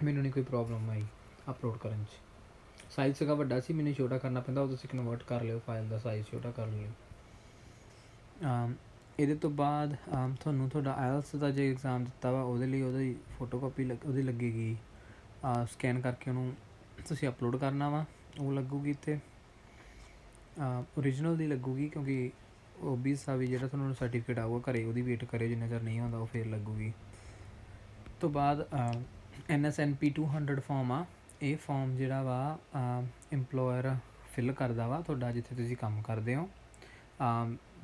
ਮੈਨੂੰ ਨਹੀਂ ਕੋਈ ਪ੍ਰੋਬਲਮ ਆਈ ਅਪਲੋਡ ਕਰਨ 'ਚ। ਸਾਈਜ਼ ਸੀਗਾ ਵੱਡਾ ਸੀ, ਮੈਨੂੰ ਛੋਟਾ ਕਰਨਾ ਪੈਂਦਾ, ਉਹ ਤੁਸੀਂ ਕਨਵਰਟ ਕਰ ਲਿਓ, ਫਾਈਲ ਦਾ ਸਾਈਜ਼ ਛੋਟਾ ਕਰ ਲਿਓ। ਇਹਦੇ ਤੋਂ ਬਾਅਦ ਤੁਹਾਨੂੰ ਤੁਹਾਡਾ IELTS ਦਾ ਜੇ ਐਗਜ਼ਾਮ ਦਿੱਤਾ ਵਾ ਉਹਦੇ ਲਈ ਉਹਦੀ ਫੋਟੋਕਾਪੀ ਉਹਦੀ ਲੱਗੇਗੀ, ਸਕੈਨ ਕਰਕੇ ਉਹਨੂੰ ਤੁਸੀਂ ਅਪਲੋਡ ਕਰਨਾ ਵਾ, ਉਹ ਲੱਗੂਗੀ ਇੱਥੇ। ਓਰੀਜਨਲ ਦੀ ਲੱਗੂਗੀ, ਕਿਉਂਕਿ ਓਬੀਅਸ ਆ ਵੀ ਜਿਹੜਾ ਤੁਹਾਨੂੰ ਸਰਟੀਫਿਕੇਟ ਆਊਗਾ ਘਰੇ, ਉਹਦੀ ਵੇਟ ਕਰਿਓ, ਜਿੰਨਾ ਚਿਰ ਨਹੀਂ ਆਉਂਦਾ ਉਹ ਫਿਰ ਲੱਗੂਗੀ। ਤੋਂ ਬਾਅਦ NSNP 200 ਫਾਰਮ ਆ, ਇਹ ਫਾਰਮ ਜਿਹੜਾ ਵਾ ਇੰਪਲੋਇਰ ਫਿਲ ਕਰਦਾ ਵਾ ਤੁਹਾਡਾ ਜਿੱਥੇ ਤੁਸੀਂ ਕੰਮ ਕਰਦੇ ਹੋ।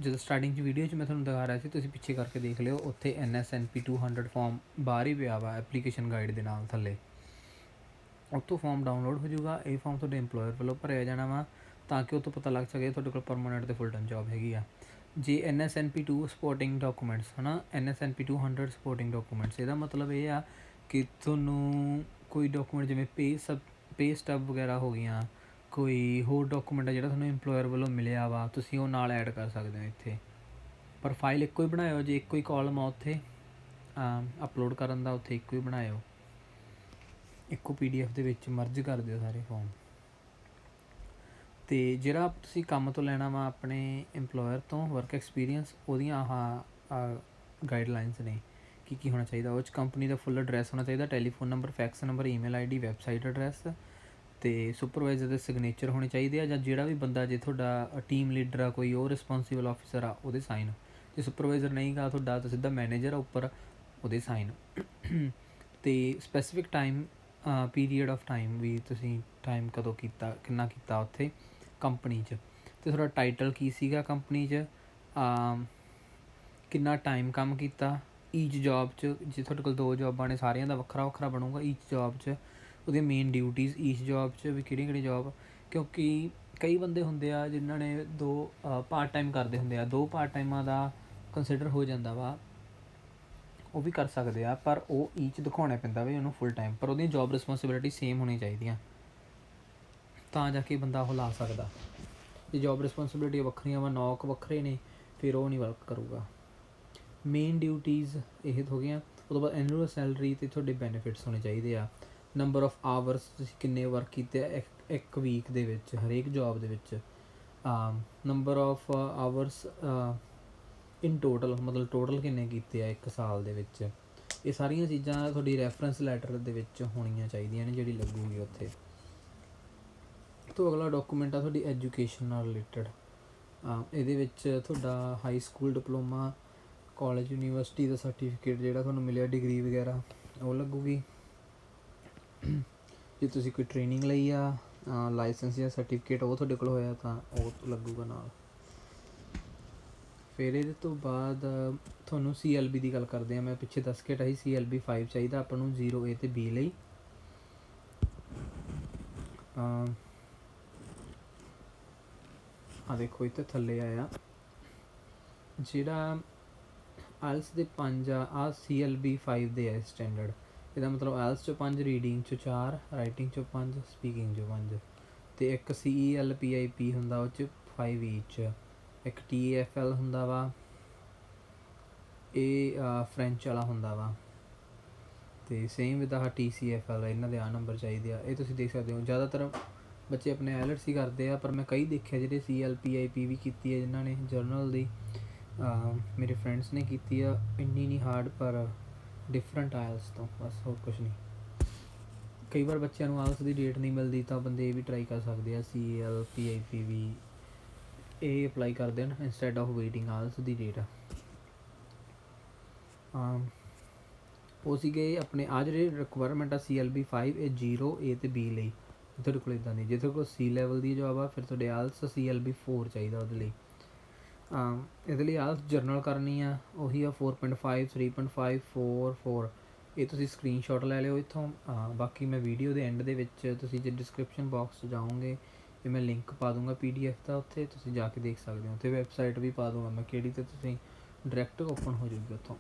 ਜਦੋਂ ਸਟਾਰਟਿੰਗ 'ਚ ਵੀਡੀਓ 'ਚ ਮੈਂ ਤੁਹਾਨੂੰ ਦਿਖਾ ਰਿਹਾ ਸੀ, ਤੁਸੀਂ ਪਿੱਛੇ ਕਰਕੇ ਦੇਖ ਲਿਓ, ਉੱਥੇ NSNP 200 ਫਾਰਮ ਬਾਹਰ ਹੀ ਪਿਆ ਵਾ ਐਪਲੀਕੇਸ਼ਨ ਗਾਈਡ ਦੇ ਨਾਲ ਥੱਲੇ, ਉੱਥੋਂ ਫਾਰਮ ਡਾਊਨਲੋਡ ਹੋ ਜਾਊਗਾ। ਇਹ ਫਾਰਮ ਤੁਹਾਡੇ ਇੰਪਲੋਇਰ ਵੱਲੋਂ ਭਰਿਆ ਜਾਣਾ ਵਾ, ਤਾਂ ਕਿ ਉਹ ਤੋਂ ਪਤਾ ਲੱਗ ਸਕੇ ਤੁਹਾਡੇ ਕੋਲ ਪਰਮਾਨੈਂਟ ਅਤੇ ਫੁੱਲ ਟਾਈਮ ਜੋਬ ਹੈਗੀ ਆ। ਜੇ NSNP 2 ਸਪੋਰਟਿੰਗ ਡਾਕੂਮੈਂਟਸ ਹੈ ਨਾ, NSNP 200 ਸਪੋਰਟਿੰਗ ਡਾਕੂਮੈਂਟਸ, ਇਹਦਾ ਮਤਲਬ ਇਹ ਆ ਕਿ ਤੁਹਾਨੂੰ ਕੋਈ ਡਾਕੂਮੈਂਟ ਜਿਵੇਂ ਪੇ ਸਟੱਬ ਵਗੈਰਾ ਹੋ ਗਈਆਂ, ਕੋਈ ਹੋਰ ਡਾਕੂਮੈਂਟ ਆ ਜਿਹੜਾ ਤੁਹਾਨੂੰ ਇੰਪਲੋਇਰ ਵੱਲੋਂ ਮਿਲਿਆ ਵਾ, ਤੁਸੀਂ ਉਹ ਨਾਲ ਐਡ ਕਰ ਸਕਦੇ ਹੋ ਇੱਥੇ। ਪਰ ਫਾਈਲ ਇੱਕੋ ਹੀ ਬਣਾਇਓ, ਜੇ ਇੱਕੋ ਹੀ ਕਾਲਮ ਆ ਉੱਥੇ ਅਪਲੋਡ ਕਰਨ ਦਾ, ਉੱਥੇ ਇੱਕੋ ਹੀ ਬਣਾਇਓ, ਇੱਕੋ PDF ਦੇ ਵਿੱਚ ਮਰਜ ਕਰ ਦਿਓ ਸਾਰੇ ਫਾਰਮ। ਅਤੇ ਜਿਹੜਾ ਤੁਸੀਂ ਕੰਮ ਤੋਂ ਲੈਣਾ ਵਾ ਆਪਣੇ ਇੰਪਲੋਇਰ ਤੋਂ ਵਰਕ ਐਕਸਪੀਰੀਅੰਸ, ਉਹਦੀਆਂ ਗਾਈਡਲਾਈਨਸ ਨੇ ਕੀ ਹੋਣਾ ਚਾਹੀਦਾ। ਉਹ 'ਚ ਕੰਪਨੀ ਦਾ ਫੁੱਲ ਐਡਰੈਸ ਹੋਣਾ ਚਾਹੀਦਾ, telephone number, fax number, email ID, website address, ਅਤੇ ਸੁਪਰਵਾਈਜ਼ਰ ਦੇ ਸਿਗਨੇਚਰ ਹੋਣੇ ਚਾਹੀਦੇ ਆ, ਜਾਂ ਜਿਹੜਾ ਵੀ ਬੰਦਾ ਜੇ ਤੁਹਾਡਾ ਟੀਮ ਲੀਡਰ ਆ ਕੋਈ, ਉਹ ਰਿਸਪੋਂਸੀਬਲ ਆਫਿਸਰ ਆ, ਉਹਦੇ ਸਾਈਨ। ਜੇ ਸੁਪਰਵਾਈਜ਼ਰ ਨਹੀਂ ਗਾ ਤੁਹਾਡਾ ਤਾਂ ਸਿੱਧਾ ਮੈਨੇਜਰ ਆ ਉੱਪਰ, ਉਹਦੇ ਸਾਈਨ। ਅਤੇ specific time period of time ਵੀ ਤੁਸੀਂ ਟਾਈਮ ਕਦੋਂ ਕੀਤਾ, ਕਿੰਨਾ ਕੀਤਾ ਉੱਥੇ ਕੰਪਨੀ 'ਚ, ਅਤੇ ਤੁਹਾਡਾ ਟਾਈਟਲ ਕੀ ਸੀਗਾ ਕੰਪਨੀ 'ਚ, ਕਿੰਨਾ ਟਾਈਮ ਕੰਮ ਕੀਤਾ ਈਚ ਜੋਬ 'ਚ। ਜੇ ਤੁਹਾਡੇ ਕੋਲ 2 ਜੋਬਾਂ ਨੇ ਸਾਰਿਆਂ ਦਾ ਵੱਖਰਾ ਵੱਖਰਾ ਬਣੂਗਾ ਈਚ ਜੋਬ 'ਚ, ਉਹਦੀਆਂ ਮੇਨ ਡਿਊਟੀਜ਼ ਈਚ ਜੋਬ 'ਚ ਵੀ ਕਿਹੜੀ ਜੋਬ, ਕਿਉਂਕਿ ਕਈ ਬੰਦੇ ਹੁੰਦੇ ਆ ਜਿਨ੍ਹਾਂ ਨੇ 2 ਪਾਰਟ ਟਾਈਮ ਕਰਦੇ ਹੁੰਦੇ ਆ, 2 ਪਾਰਟ ਟਾਈਮਾਂ ਦਾ ਕੰਸੀਡਰ ਹੋ ਜਾਂਦਾ ਵਾ, ਉਹ ਵੀ ਕਰ ਸਕਦੇ ਆ, ਪਰ ਉਹ ਈਚ ਦਿਖਾਉਣਾ ਪੈਂਦਾ ਵੀ ਉਹਨੂੰ ਫੁੱਲ ਟਾਈਮ, ਪਰ ਉਹਦੀਆਂ ਜੋਬ ਰਿਸਪੋਂਸੀਬਿਲਿਟੀ ਸੇਮ ਹੋਣੀ ਚਾਹੀਦੀਆਂ ਤਾਂ ਜਾ ਕੇ ਬੰਦਾ ਉਹ ਲਾ ਸਕਦਾ। ਜੇ ਜੋਬ ਰਿਸਪੋਂਸੀਬਿਲਿਟੀ ਵੱਖਰੀਆਂ ਵਾ, ਨੌਕ ਵੱਖਰੇ ਨੇ, ਫਿਰ ਉਹ ਨਹੀਂ ਵਰਕ ਕਰੂਗਾ। ਮੇਨ ਡਿਊਟੀਜ਼ ਇਹ ਹੋ ਗਈਆਂ। ਉਹ ਤੋਂ ਬਾਅਦ ਐਨੂਅਲ ਸੈਲਰੀ ਅਤੇ ਤੁਹਾਡੇ ਬੈਨੀਫਿਟਸ ਹੋਣੇ ਚਾਹੀਦੇ ਆ। ਨੰਬਰ ਆਫ ਆਵਰਸ, ਤੁਸੀਂ ਕਿੰਨੇ ਵਰਕ ਕੀਤੇ ਆ ਇੱਕ ਵੀਕ ਦੇ ਵਿੱਚ ਹਰੇਕ ਜੋਬ ਦੇ ਵਿੱਚ। Number of hours in total, ਮਤਲਬ ਟੋਟਲ ਕਿੰਨੇ ਕੀਤੇ ਆ ਇੱਕ ਸਾਲ ਦੇ ਵਿੱਚ। ਇਹ ਸਾਰੀਆਂ ਚੀਜ਼ਾਂ ਤੁਹਾਡੀ ਰੈਫਰੈਂਸ ਲੈਟਰ ਦੇ ਵਿੱਚ ਹੋਣੀਆਂ ਚਾਹੀਦੀਆਂ ਨੇ, ਜਿਹੜੀ ਲੱਗੂਗੀ ਉੱਥੇ। ਤੋਂ ਅਗਲਾ ਡਾਕੂਮੈਂਟ ਆ ਤੁਹਾਡੀ ਐਜੂਕੇਸ਼ਨ ਨਾਲ ਰਿਲੇਟਡ। ਇਹਦੇ ਵਿੱਚ ਤੁਹਾਡਾ high school diploma, college university ਦਾ ਸਰਟੀਫਿਕੇਟ ਜਿਹੜਾ ਤੁਹਾਨੂੰ ਮਿਲਿਆ, ਡਿਗਰੀ ਵਗੈਰਾ ਉਹ ਲੱਗੂਗੀ। ਜੇ ਤੁਸੀਂ ਕੋਈ ਟ੍ਰੇਨਿੰਗ ਲਈ ਆ, ਲਾਇਸੈਂਸ ਜਾਂ ਸਰਟੀਫਿਕੇਟ ਉਹ ਤੁਹਾਡੇ ਕੋਲ ਹੋਇਆ ਤਾਂ ਉਹ ਲੱਗੂਗਾ ਨਾਲ। ਫਿਰ ਇਹਦੇ ਤੋਂ ਬਾਅਦ ਤੁਹਾਨੂੰ CLB ਦੀ ਗੱਲ ਕਰਦੇ ਹਾਂ। ਮੈਂ ਪਿੱਛੇ ਦੱਸ ਕੇ ਹਟਾ ਸੀ CLB 5 ਚਾਹੀਦਾ ਆਪਾਂ ਨੂੰ 0A ਅਤੇ B ਲਈ। ਦੇਖੋ ਇੱਥੇ ਥੱਲੇ ਆਇਆ ਜਿਹੜਾ ਆਇਲਸ ਦੇ 5 ਆ CLB 5 ਦੇ ਆ ਸਟੈਂਡਰਡ। ਇਹਦਾ ਮਤਲਬ ਆਇਲਸ 'ਚੋਂ 5, ਰੀਡਿੰਗ 'ਚੋਂ 4, ਰਾਈਟਿੰਗ 'ਚੋਂ 5, ਸਪੀਕਿੰਗ 'ਚੋਂ 5, ਅਤੇ ਇੱਕ CELPIP ਹੁੰਦਾ ਉਹ 'ਚ 5 ਈਚ। ਇੱਕ TEFL ਹੁੰਦਾ ਵਾ, ਇਹ ਫਰੈਂਚ ਵਾਲਾ ਹੁੰਦਾ ਵਾ, ਅਤੇ ਸੇਮ ਵਿਦ ਆਹ TCFL, ਇਹਨਾਂ ਦੇ ਨੰਬਰ ਚਾਹੀਦੇ ਆ। ਇਹ ਤੁਸੀਂ ਦੇਖ ਸਕਦੇ ਹੋ ਜ਼ਿਆਦਾਤਰ ਬੱਚੇ ਆਪਣੇ ਆਇਲਟਸ ਹੀ ਕਰਦੇ ਆ, ਪਰ ਮੈਂ ਕਈ ਦੇਖਿਆ ਜਿਹੜੇ CLPIP ਵੀ ਕੀਤੀ ਹੈ ਜਿਨ੍ਹਾਂ ਨੇ ਜਰਨਲ ਦੀ। ਮੇਰੇ ਫਰੈਂਡਸ ਨੇ ਕੀਤੀ ਆ, ਇੰਨੀ ਨਹੀਂ ਹਾਰਡ ਪਰ ਡਿਫਰੈਂਟ ਆਇਲਸ ਤੋਂ, ਬਸ ਹੋਰ ਕੁਛ ਨਹੀਂ। ਕਈ ਵਾਰ ਬੱਚਿਆਂ ਨੂੰ ਆਇਲਸ ਦੀ ਡੇਟ ਨਹੀਂ ਮਿਲਦੀ ਤਾਂ ਬੰਦੇ ਇਹ ਵੀ ਟਰਾਈ ਕਰ ਸਕਦੇ ਆ, CLPIP ਵੀ ਇਹ ਅਪਲਾਈ ਕਰ ਦੇਣ instead of waiting IELTS the date. ਉਹ ਸੀਗੇ ਆਪਣੇ ਜਿਹੜੇ ਰਿਕੁਆਇਰਮੈਂਟ ਆ CLB 5, ਇਹ 0A ਅਤੇ B ਲਈ ਤੁਹਾਡੇ ਕੋਲ ਇੱਦਾਂ ਦੀ। ਜੇ ਤੁਹਾਡੇ ਕੋਲ C ਲੈਵਲ ਦੀ ਜੋਬ ਆ ਫਿਰ ਤੁਹਾਡੇ ਆਇਲਸ CLB 4 ਚਾਹੀਦਾ ਉਹਦੇ ਲਈ। ਇਹਦੇ ਲਈ ਆਇਲਸ ਜਰਨਲ ਕਰਨੀ ਆ, ਉਹੀ ਆ 4.5, 3.5, 4, 4। ਇਹ ਤੁਸੀਂ ਸਕਰੀਨਸ਼ਾਟ ਲੈ ਲਿਓ ਇੱਥੋਂ। ਬਾਕੀ ਮੈਂ ਵੀਡੀਓ ਦੇ ਐਂਡ ਦੇ ਵਿੱਚ ਤੁਸੀਂ ਜੇ ਡਿਸਕ੍ਰਿਪਸ਼ਨ ਬਾਕਸ 'ਚ ਜਾਓਗੇ ਅਤੇ ਮੈਂ ਲਿੰਕ ਪਾ ਦੂੰਗਾ PDF ਦਾ, ਉੱਥੇ ਤੁਸੀਂ ਜਾ ਕੇ ਦੇਖ ਸਕਦੇ ਹੋ, ਅਤੇ ਵੈਬਸਾਈਟ ਵੀ ਪਾ ਦੂੰਗਾ ਮੈਂ ਕਿਹੜੀ, 'ਤੇ ਤੁਸੀਂ ਡਾਇਰੈਕਟ ਓਪਨ ਹੋ ਜਾਊਗੀ ਉੱਥੋਂ।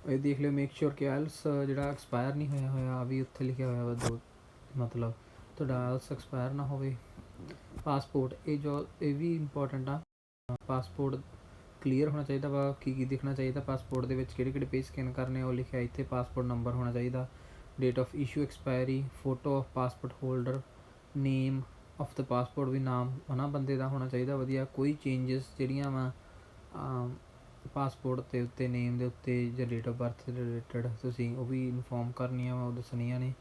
ਇਹ ਦੇਖ ਲਿਓ, ਮੇਕ ਸ਼ੋਰ ਕਿ ਆਇਲਸ ਜਿਹੜਾ ਐਕਸਪਾਇਰ ਨਹੀਂ ਹੋਇਆ ਵੀ ਉੱਥੇ ਲਿਖਿਆ ਹੋਇਆ ਵਾ ਮਤਲਬ ਤੁਹਾਡਾ ਆਇਲਸ ਐਕਸਪਾਇਰ ਨਾ ਹੋਵੇ। ਪਾਸਪੋਰਟ, ਇਹ ਵੀ ਇੰਪੋਰਟੈਂਟ ਆ। ਪਾਸਪੋਰਟ ਕਲੀਅਰ ਹੋਣਾ ਚਾਹੀਦਾ ਵਾ। ਕੀ ਦਿਖਣਾ ਚਾਹੀਦਾ ਪਾਸਪੋਰਟ ਦੇ ਵਿੱਚ, ਕਿਹੜੇ ਪੇਜ ਸਕੈਨ ਕਰਨੇ ਉਹ ਲਿਖਿਆ ਇੱਥੇ। ਪਾਸਪੋਰਟ ਨੰਬਰ ਹੋਣਾ ਚਾਹੀਦਾ, date of issue, expiry, photo of passport holder, name of the passport ਵੀ ਨਾਮ ਬੰਦੇ ਦਾ ਹੋਣਾ ਚਾਹੀਦਾ ਵਧੀਆ। ਕੋਈ ਚੇਂਜਸ ਜਿਹੜੀਆਂ ਵਾ ਪਾਸਪੋਰਟ ਦੇ ਉੱਤੇ, ਨੇਮ ਦੇ ਉੱਤੇ ਜਾਂ ਡੇਟ ਆਫ ਬਰਥ ਦੇ ਰਿਲੇਟਡ ਤੁਸੀਂ ਉਹ ਵੀ ਇਨਫੋਰਮ ਕਰਨੀਆਂ ਵਾ, ਉਹ ਦੱਸਣੀਆਂ ਨੇ।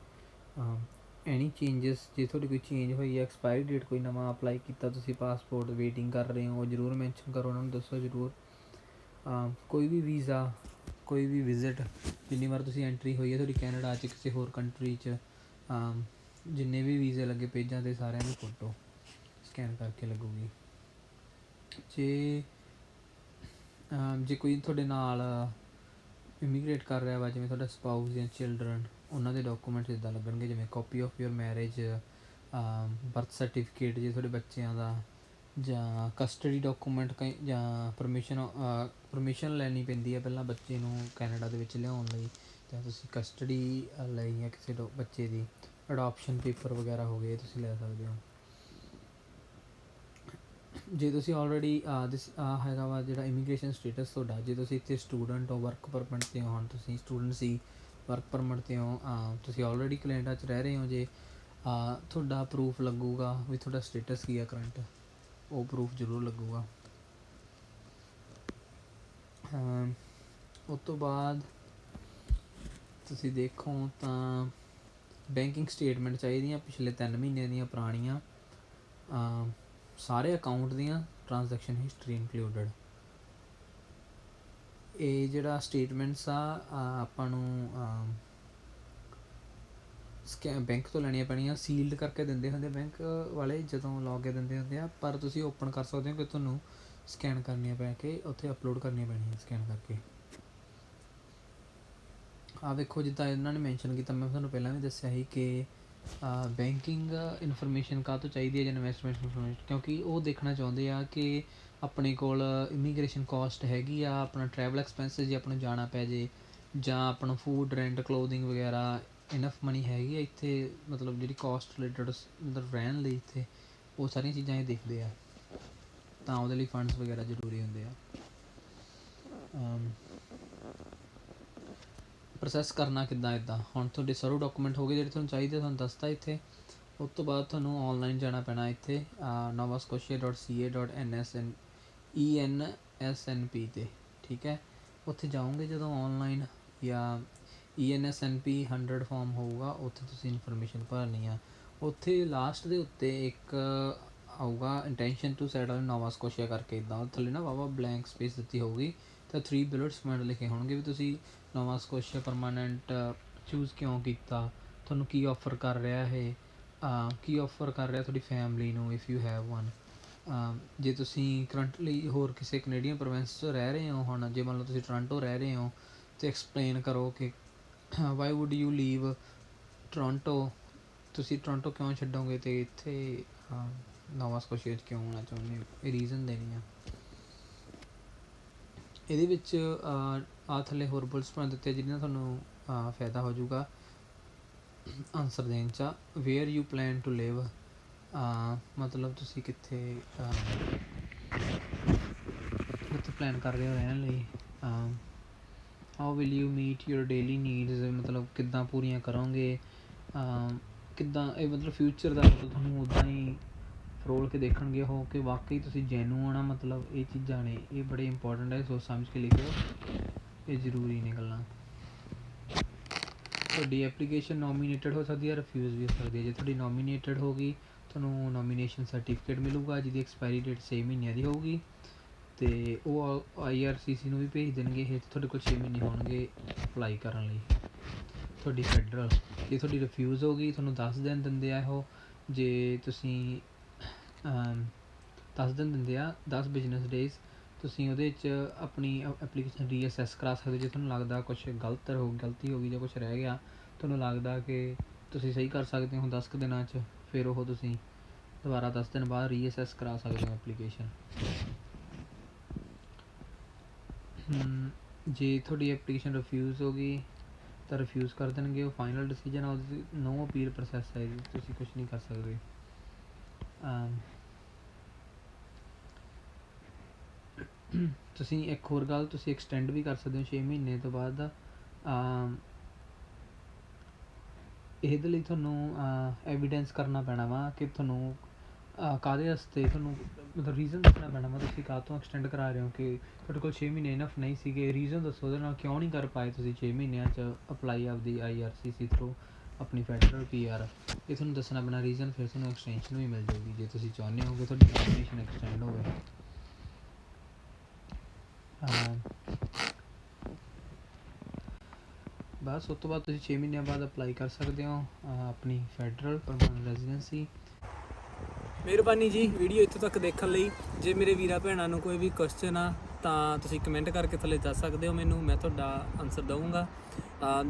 ਐਨੀ ਚੇਂਜਸ, ਜੇ ਤੁਹਾਡੀ ਕੋਈ ਚੇਂਜ ਹੋਈ ਹੈ, ਐਕਸਪਾਇਰੀ ਡੇਟ ਕੋਈ ਨਵਾਂ ਅਪਲਾਈ ਕੀਤਾ ਤੁਸੀਂ, ਪਾਸਪੋਰਟ ਵੇਟਿੰਗ ਕਰ ਰਹੇ ਹੋ, ਉਹ ਜ਼ਰੂਰ ਮੈਂਸ਼ਨ ਕਰੋ, ਉਹਨਾਂ ਨੂੰ ਦੱਸੋ ਜ਼ਰੂਰ। ਕੋਈ ਵੀ ਵੀਜ਼ਾ, ਕੋਈ ਵੀ ਵਿਜ਼ਿਟ, ਜਿੰਨੀ ਵਾਰ ਤੁਸੀਂ ਐਂਟਰੀ ਹੋਈ ਹੈ ਤੁਹਾਡੀ ਕੈਨੇਡਾ 'ਚ, ਕਿਸੇ ਹੋਰ ਕੰਟਰੀ 'ਚ, ਜਿੰਨੇ ਵੀ ਵੀਜ਼ੇ ਲੱਗੇ ਪੇਜਾਂ 'ਤੇ ਸਾਰਿਆਂ ਦੀ ਫੋਟੋ ਸਕੈਨ ਕਰਕੇ ਲੱਗੂਗੀ। ਜੇ ਕੋਈ ਤੁਹਾਡੇ ਨਾਲ ਇਮੀਗ੍ਰੇਟ ਕਰ ਰਿਹਾ ਵਾ, ਜਿਵੇਂ ਤੁਹਾਡਾ ਸਪਾਊਸ ਜਾਂ ਚਿਲਡਰਨ, ਉਹਨਾਂ ਦੇ ਡਾਕੂਮੈਂਟਸ ਇੱਦਾਂ ਲੱਗਣਗੇ ਜਿਵੇਂ copy of your marriage, birth certificate ਜੇ ਤੁਹਾਡੇ ਬੱਚਿਆਂ ਦਾ, ਜਾਂ ਕਸਟਡੀ ਡਾਕੂਮੈਂਟ ਜਾਂ ਪਰਮਿਸ਼ਨ ਲੈਣੀ ਪੈਂਦੀ ਹੈ ਪਹਿਲਾਂ ਬੱਚੇ ਨੂੰ ਕੈਨੇਡਾ ਦੇ ਵਿੱਚ ਲਿਆਉਣ ਲਈ, ਜਾਂ ਤੁਸੀਂ ਕਸਟਡੀ ਲਈ ਜਾਂ ਕਿਸੇ ਬੱਚੇ ਦੀ ਅਡੋਪਸ਼ਨ ਪੇਪਰ ਵਗੈਰਾ ਹੋ ਗਏ, ਤੁਸੀਂ ਲੈ ਸਕਦੇ ਹੋ। ਜੇ ਤੁਸੀਂ ਆਲਰੇਡੀ ਹੈਗਾ ਵਾ ਜਿਹੜਾ ਇਮੀਗ੍ਰੇਸ਼ਨ ਸਟੇਟਸ ਤੁਹਾਡਾ, ਜੇ ਤੁਸੀਂ ਇੱਥੇ ਸਟੂਡੈਂਟ ਹੋ, ਵਰਕ ਪਰਮਿਟ 'ਤੇ ਹੋ, ਹੁਣ ਤੁਸੀਂ ਸਟੂਡੈਂਟ ਸੀ, ਵਰਕ ਪਰਮਿਟ 'ਤੇ ਹੋ, ਤੁਸੀਂ ਆਲਰੇਡੀ ਕੈਨੇਡਾ 'ਚ ਰਹਿ ਰਹੇ ਹੋ, ਜੇ ਤੁਹਾਡਾ ਪ੍ਰੂਫ ਲੱਗੂਗਾ ਵੀ ਤੁਹਾਡਾ ਸਟੇਟਸ ਕੀ ਆ ਕਰੰਟ, ਉਹ ਪ੍ਰੂਫ ਜ਼ਰੂਰ ਲੱਗੂਗਾ। ਉਸ ਤੋਂ ਬਾਅਦ ਤੁਸੀਂ ਦੇਖੋ ਤਾਂ ਬੈਂਕਿੰਗ ਸਟੇਟਮੈਂਟ ਚਾਹੀਦੀਆਂ ਪਿਛਲੇ 3 ਮਹੀਨਿਆਂ ਦੀਆਂ ਪੁਰਾਣੀਆਂ, ਸਾਰੇ ਅਕਾਊਂਟ ਦੀਆਂ ਟ੍ਰਾਂਜੈਕਸ਼ਨ ਹਿਸਟਰੀ ਇਨਕਲੂਡਡ। ਇਹ ਜਿਹੜਾ ਸਟੇਟਮੈਂਟਸ ਆ ਆਪਾਂ ਨੂੰ ਬੈਂਕ ਤੋਂ ਲੈਣੀਆਂ ਪੈਣੀਆਂ, ਸੀਲਡ ਕਰਕੇ ਦਿੰਦੇ ਹੁੰਦੇ ਬੈਂਕ ਵਾਲੇ ਜਦੋਂ ਲੌਗ ਕੇ ਦਿੰਦੇ ਹੁੰਦੇ ਆ, ਪਰ ਤੁਸੀਂ ਓਪਨ ਕਰ ਸਕਦੇ ਹੋ ਕਿ ਤੁਹਾਨੂੰ ਸਕੈਨ ਕਰਨੀਆਂ ਪੈ ਕੇ ਉੱਥੇ ਅਪਲੋਡ ਕਰਨੀਆਂ ਪੈਣੀਆਂ ਸਕੈਨ ਕਰਕੇ। ਆਹ ਵੇਖੋ ਜਿੱਦਾਂ ਇਹਨਾਂ ਨੇ ਮੈਂਸ਼ਨ ਕੀਤਾ, ਮੈਂ ਤੁਹਾਨੂੰ ਪਹਿਲਾਂ ਵੀ ਦੱਸਿਆ ਸੀ ਕਿ ਬੈਂਕਿੰਗ ਇਨਫੋਰਮੇਸ਼ਨ ਕਾਹ ਤੋਂ ਚਾਹੀਦੀ ਹੈ ਜਾਂ ਇਨਵੈਸਟਮੈਂਟ ਇਨਫੋਰਮੇਸ਼ਨ, ਕਿਉਂਕਿ ਉਹ ਦੇਖਣਾ ਚਾਹੁੰਦੇ ਆ ਕਿ ਆਪਣੇ ਕੋਲ ਇਮੀਗ੍ਰੇਸ਼ਨ ਕਾਸਟ ਹੈਗੀ ਆ, ਆਪਣਾ ਟਰੈਵਲ ਐਕਸਪੈਂਸਿਸ ਜੇ ਆਪਾਂ ਨੂੰ ਜਾਣਾ ਪੈ ਜੇ, ਜਾਂ ਆਪਣਾ ਫੂਡ ਰੈਂਟ ਕਲੋਥਿੰਗ ਵਗੈਰਾ ਇਨਫ ਮਨੀ ਹੈਗੀ ਆ ਇੱਥੇ, ਮਤਲਬ ਜਿਹੜੀ ਕਾਸਟ ਰਿਲੇਟਡ ਮਤਲਬ ਰਹਿਣ ਲਈ ਇੱਥੇ, ਉਹ ਸਾਰੀਆਂ ਚੀਜ਼ਾਂ ਇਹ ਦੇਖਦੇ ਆ, ਤਾਂ ਉਹਦੇ ਲਈ ਫੰਡਸ ਵਗੈਰਾ ਜ਼ਰੂਰੀ ਹੁੰਦੇ ਆ। ਪ੍ਰੋਸੈਸ ਕਰਨਾ ਕਿੱਦਾਂ, ਇੱਦਾਂ ਹੁਣ ਤੁਹਾਡੇ ਸਾਰੇ ਡਾਕੂਮੈਂਟ ਹੋ ਗਏ ਜਿਹੜੇ ਤੁਹਾਨੂੰ ਚਾਹੀਦੇ, ਤੁਹਾਨੂੰ ਦੱਸਤਾ ਇੱਥੇ। ਉਸ ਤੋਂ ਬਾਅਦ ਤੁਹਾਨੂੰ ਔਨਲਾਈਨ ਜਾਣਾ ਪੈਣਾ ਇੱਥੇ novascotia.ca.ensnp ਤੇ, ਠੀਕ ਹੈ। ਉੱਥੇ ਜਾਓਗੇ ਜਦੋਂ ਔਨਲਾਈਨ, ਜਾਂ ENSNP 100 ਫਾਰਮ ਹੋਊਗਾ, ਉੱਥੇ ਤੁਸੀਂ ਇਨਫੋਰਮੇਸ਼ਨ ਭਰਨੀ ਆ। ਉੱਥੇ ਲਾਸਟ ਦੇ ਉੱਤੇ ਇੱਕ ਆਊਗਾ intention to settle Nova Scotia ਕਰਕੇ, ਇੱਦਾਂ ਥੱਲੇ ਨਾ ਵਾਵਾ ਬਲੈਂਕ ਸਪੇਸ ਦਿੱਤੀ ਹੋਊਗੀ, ਤਾਂ 3 ਬੁਲੇਟਸ ਪੁਆਇੰਟ ਲਿਖੇ ਹੋਣਗੇ ਵੀ ਤੁਸੀਂ ਨੋਵਾ ਸਕੋਸ਼ੀਆ ਪਰਮਾਨੈਂਟ ਚੂਜ਼ ਕਿਉਂ ਕੀਤਾ, ਤੁਹਾਨੂੰ ਕੀ ਆਫਰ ਕਰ ਰਿਹਾ ਇਹ, ਕੀ ਆਫਰ ਕਰ ਰਿਹਾ ਤੁਹਾਡੀ ਫੈਮਿਲੀ ਨੂੰ ਇਫ ਯੂ ਹੈਵ ਵਨ। ਜੇ ਤੁਸੀਂ ਕਰੰਟਲੀ ਹੋਰ ਕਿਸੇ ਕੈਨੇਡੀਅਨ ਪ੍ਰੋਵਿੰਸ 'ਚ ਰਹਿ ਰਹੇ ਹੋ, ਹੁਣ ਜੇ ਮੰਨ ਲਓ ਤੁਸੀਂ ਟੋਰਾਂਟੋ ਰਹਿ ਰਹੇ ਹੋ, ਤਾਂ ਐਕਸਪਲੇਨ ਕਰੋ ਕਿ why would you leave Toronto, ਤੁਸੀਂ ਟੋਰਾਂਟੋ ਕਿਉਂ ਛੱਡੋਗੇ ਅਤੇ ਇੱਥੇ ਨੋਵਾ ਸਕੋਸ਼ੀਆ 'ਚ ਕਿਉਂ ਆਉਣਾ ਚਾਹੁੰਦੇ ਹੋ, ਇਹ ਰੀਜ਼ਨ ਦੇਣੀ ਆ। ਇਹਦੇ ਵਿੱਚ ਆਹ ਥੱਲੇ ਹੋਰ ਬੁਲਟਸ ਪੁਆਇੰਟ ਦਿੱਤੇ ਜਿਹਦੇ ਨਾਲ ਤੁਹਾਨੂੰ ਫਾਇਦਾ ਹੋ ਜਾਊਗਾ ਆਨਸਰ ਦੇਣ 'ਚ। Where you plan to live, ਮਤਲਬ ਤੁਸੀਂ ਕਿੱਥੇ ਪਲਾਨ ਕਰ ਰਹੇ ਹੋ ਰਹਿਣ ਲਈ। How will you meet your daily needs, ਮਤਲਬ ਕਿੱਦਾਂ ਪੂਰੀਆਂ ਕਰੋਗੇ, ਕਿੱਦਾਂ ਇਹ ਮਤਲਬ ਫਿਊਚਰ ਦਾ ਮਤਲਬ ਤੁਹਾਨੂੰ ਉੱਦਾਂ ਹੀ ਫਰੋਲ ਕੇ ਦੇਖਣਗੇ ਉਹ ਕਿ ਵਾਕਈ ਤੁਸੀਂ ਜੈਨੂਅਨ ਆ, ਮਤਲਬ ਇਹ ਚੀਜ਼ਾਂ ਨੇ, ਇਹ ਬੜੇ ਇੰਪੋਰਟੈਂਟ ਹੈ, ਸੋਚ ਸਮਝ ਕੇ ਲਿਖਿਓ, ਇਹ ਜ਼ਰੂਰੀ ਨੇ ਗੱਲਾਂ। ਤੁਹਾਡੀ ਐਪਲੀਕੇਸ਼ਨ ਨੋਮੀਨੇਟਡ ਹੋ ਸਕਦੀ ਹੈ, ਰਿਫਿਊਜ਼ ਵੀ ਹੋ ਸਕਦੀ ਹੈ। ਜੇ ਤੁਹਾਡੀ ਨੋਮੀਨੇਟਡ ਹੋਗੀ, ਤੁਹਾਨੂੰ ਨੋਮੀਨੇਸ਼ਨ ਸਰਟੀਫਿਕੇਟ ਮਿਲੂਗਾ ਜਿਹਦੀ ਐਕਸਪਾਇਰੀ ਡੇਟ 6 ਮਹੀਨਿਆਂ ਦੀ ਹੋਊਗੀ, ਅਤੇ ਉਹ IRCC ਨੂੰ ਵੀ ਭੇਜ ਦੇਣਗੇ ਇਹ, ਤੁਹਾਡੇ ਕੋਲ 6 ਮਹੀਨੇ ਹੋਣਗੇ ਅਪਲਾਈ ਕਰਨ ਲਈ ਤੁਹਾਡੀ ਫੈਡਰਲ। ਜੇ ਤੁਹਾਡੀ ਰਿਫਿਊਜ਼ ਹੋ ਗਈ, ਤੁਹਾਨੂੰ 10 ਦਿਨ ਦਿੰਦੇ ਆ ਉਹ, ਜੇ ਤੁਸੀਂ 10 ਦਿਨ ਦਿੰਦੇ ਆ, 10 ਬਿਜ਼ਨਸ ਡੇਜ਼, ਤੁਸੀਂ ਉਹਦੇ 'ਚ ਆਪਣੀ ਐਪਲੀਕੇਸ਼ਨ ਰੀਅਸੈਸ ਕਰਾ ਸਕਦੇ। ਜੇ ਤੁਹਾਨੂੰ ਲੱਗਦਾ ਕੁਛ ਗਲਤੀ ਹੋ ਗਈ ਜਾਂ ਕੁਛ ਰਹਿ ਗਿਆ, ਤੁਹਾਨੂੰ ਲੱਗਦਾ ਕਿ ਤੁਸੀਂ ਸਹੀ ਕਰ ਸਕਦੇ ਹੋ 10 ਕੁ ਦਿਨਾਂ 'ਚ, ਫਿਰ ਉਹ ਤੁਸੀਂ ਦੁਬਾਰਾ 10 ਦਿਨ ਬਾਅਦ ਰੀਅਸੈਸ ਕਰਾ ਸਕਦੇ ਹੋ ਐਪਲੀਕੇਸ਼ਨ। ਜੇ ਤੁਹਾਡੀ ਐਪਲੀਕੇਸ਼ਨ ਰਿਫਿਊਜ਼ ਹੋ ਗਈ ਤਾਂ ਰਿਫਿਊਜ਼ ਕਰ ਦੇਣਗੇ, ਉਹ ਫਾਈਨਲ ਡਿਸੀਜਨ ਆ, ਉਹਦੀ ਨੋ ਅਪੀਲ ਪ੍ਰੋਸੈਸ ਹੈ, ਤੁਸੀਂ ਕੁਛ ਨਹੀਂ ਕਰ ਸਕਦੇ। ਤੁਸੀਂ ਇੱਕ ਹੋਰ ਗੱਲ, ਤੁਸੀਂ ਐਕਸਟੈਂਡ ਵੀ ਕਰ ਸਕਦੇ ਹੋ 6 ਮਹੀਨੇ ਤੋਂ ਬਾਅਦ। ਇਹਦੇ ਲਈ ਤੁਹਾਨੂੰ ਐਵੀਡੈਂਸ ਕਰਨਾ ਪੈਣਾ ਵਾ ਕਿ ਤੁਹਾਨੂੰ ਕਾਹਦੇ ਵਾਸਤੇ, ਤੁਹਾਨੂੰ ਮਤਲਬ ਰੀਜ਼ਨ ਦੱਸਣਾ ਪੈਣਾ ਵਾ ਤੁਸੀਂ ਕਾਹ ਤੋਂ ਐਕਸਟੈਂਡ ਕਰਾ ਰਹੇ ਹੋ, ਕਿ ਤੁਹਾਡੇ ਕੋਲ 6 ਮਹੀਨੇ ਇਨਫ ਨਹੀਂ ਸੀਗੇ, ਰੀਜ਼ਨ ਦੱਸੋ ਉਹਦੇ ਨਾਲ ਕਿਉਂ ਨਹੀਂ ਕਰ ਪਾਏ ਤੁਸੀਂ 6 ਮਹੀਨਿਆਂ 'ਚ ਅਪਲਾਈ ਆਪਦੀ IRCC ਥਰੂ ਆਪਣੀ ਫੈਡਰਲ PR, ਇਹ ਤੁਹਾਨੂੰ ਦੱਸਣਾ ਪੈਣਾ ਰੀਜ਼ਨ, ਫਿਰ ਤੁਹਾਨੂੰ ਐਕਸਟੈਂਸ਼ਨ ਵੀ ਮਿਲ ਜਾਊਗੀ ਜੇ ਤੁਸੀਂ ਚਾਹੁੰਦੇ ਹੋ ਕਿ ਤੁਹਾਡੀ ਨੋਮੀਨੇਸ਼ਨ ਐਕਸਟੈਂਡ ਹੋਵੇ। ਬਸ ਉਸ ਤੋਂ ਬਾਅਦ ਤੁਸੀਂ 6 ਮਹੀਨਿਆਂ ਬਾਅਦ ਅਪਲਾਈ ਕਰ ਸਕਦੇ ਹੋ ਆਪਣੀ ਫੈਡਰਲ ਪਰਮਾਨੈਂਟ ਰੈਜ਼ੀਡੈਂਸੀ। ਮਿਹਰਬਾਨੀ ਜੀ ਵੀਡੀਓ ਇੱਥੋਂ ਤੱਕ ਦੇਖਣ ਲਈ। ਜੇ ਮੇਰੇ ਵੀਰਾਂ ਭੈਣਾਂ ਨੂੰ ਕੋਈ ਵੀ ਕੁਐਸਚਨ ਆ ਤਾਂ ਤੁਸੀਂ ਕਮੈਂਟ ਕਰਕੇ ਥੱਲੇ ਦੱਸ ਸਕਦੇ ਹੋ ਮੈਨੂੰ, ਮੈਂ ਤੁਹਾਡਾ ਆਨਸਰ ਦਊਂਗਾ।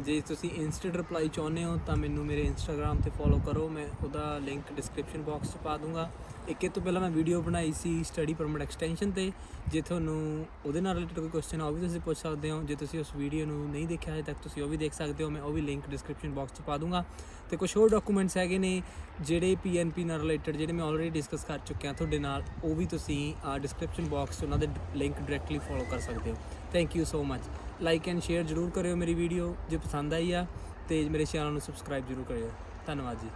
ਜੇ ਤੁਸੀਂ ਇੰਸਟੈਂਟ ਰਿਪਲਾਈ ਚਾਹੁੰਦੇ ਹੋ ਤਾਂ ਮੈਨੂੰ ਮੇਰੇ ਇੰਸਟਾਗ੍ਰਾਮ 'ਤੇ ਫੋਲੋ ਕਰੋ, ਮੈਂ ਉਹਦਾ ਲਿੰਕ ਡਿਸਕ੍ਰਿਪਸ਼ਨ ਬਾਕਸ 'ਚ ਪਾ ਦੂੰਗਾ। ਇੱਕ ਇਹ ਤੋਂ ਪਹਿਲਾਂ ਮੈਂ ਵੀਡੀਓ ਬਣਾਈ ਸੀ ਸਟੱਡੀ ਪਰਮਿਟ ਐਕਸਟੈਂਸ਼ਨ 'ਤੇ, ਜੇ ਤੁਹਾਨੂੰ ਉਹਦੇ ਨਾਲ ਰਿਲੇਟਡ ਕੋਈ ਕੁਐਸਚਨ ਆ ਉਹ ਵੀ ਤੁਸੀਂ ਪੁੱਛ ਸਕਦੇ ਹੋ। ਜੇ ਤੁਸੀਂ ਉਸ ਵੀਡੀਓ ਨੂੰ ਨਹੀਂ ਦੇਖਿਆ ਹਜੇ ਤੱਕ ਤੁਸੀਂ ਉਹ ਵੀ ਦੇਖ ਸਕਦੇ ਹੋ, ਮੈਂ ਉਹ ਵੀ ਲਿੰਕ ਡਿਸਕ੍ਰਿਪਸ਼ਨ ਬਾਕਸ 'ਚ ਪਾ ਦੂੰਗਾ। ਅਤੇ ਕੁਛ ਹੋਰ ਡਾਕੂਮੈਂਟਸ ਹੈਗੇ ਨੇ ਜਿਹੜੇ PNP ਨਾਲ ਰਿਲੇਟਡ, ਜਿਹੜੇ ਮੈਂ ਆਲਰੇਡੀ ਡਿਸਕਸ ਕਰ ਚੁੱਕਿਆ ਤੁਹਾਡੇ ਨਾਲ, ਉਹ ਵੀ ਤੁਸੀਂ ਡਿਸਕ੍ਰਿਪਸ਼ਨ ਬਾਕਸ 'ਚ ਉਹਨਾਂ ਦੇ ਲਿੰਕ ਡਾਇਰੈਕਟਲੀ ਫੋਲੋ ਕਰ ਸਕਦੇ ਹੋ। Thank you so much. Like and share ਜ਼ਰੂਰ ਕਰਿਓ ਮੇਰੀ ਵੀਡੀਓ ਜੇ ਪਸੰਦ ਆਈ ਆ, ਅਤੇ ਮੇਰੇ ਚੈਨਲ ਨੂੰ ਸਬਸਕ੍ਰਾਈਬ ਜ਼ਰੂਰ ਕਰਿਓ। ਧੰਨਵਾਦ ਜੀ।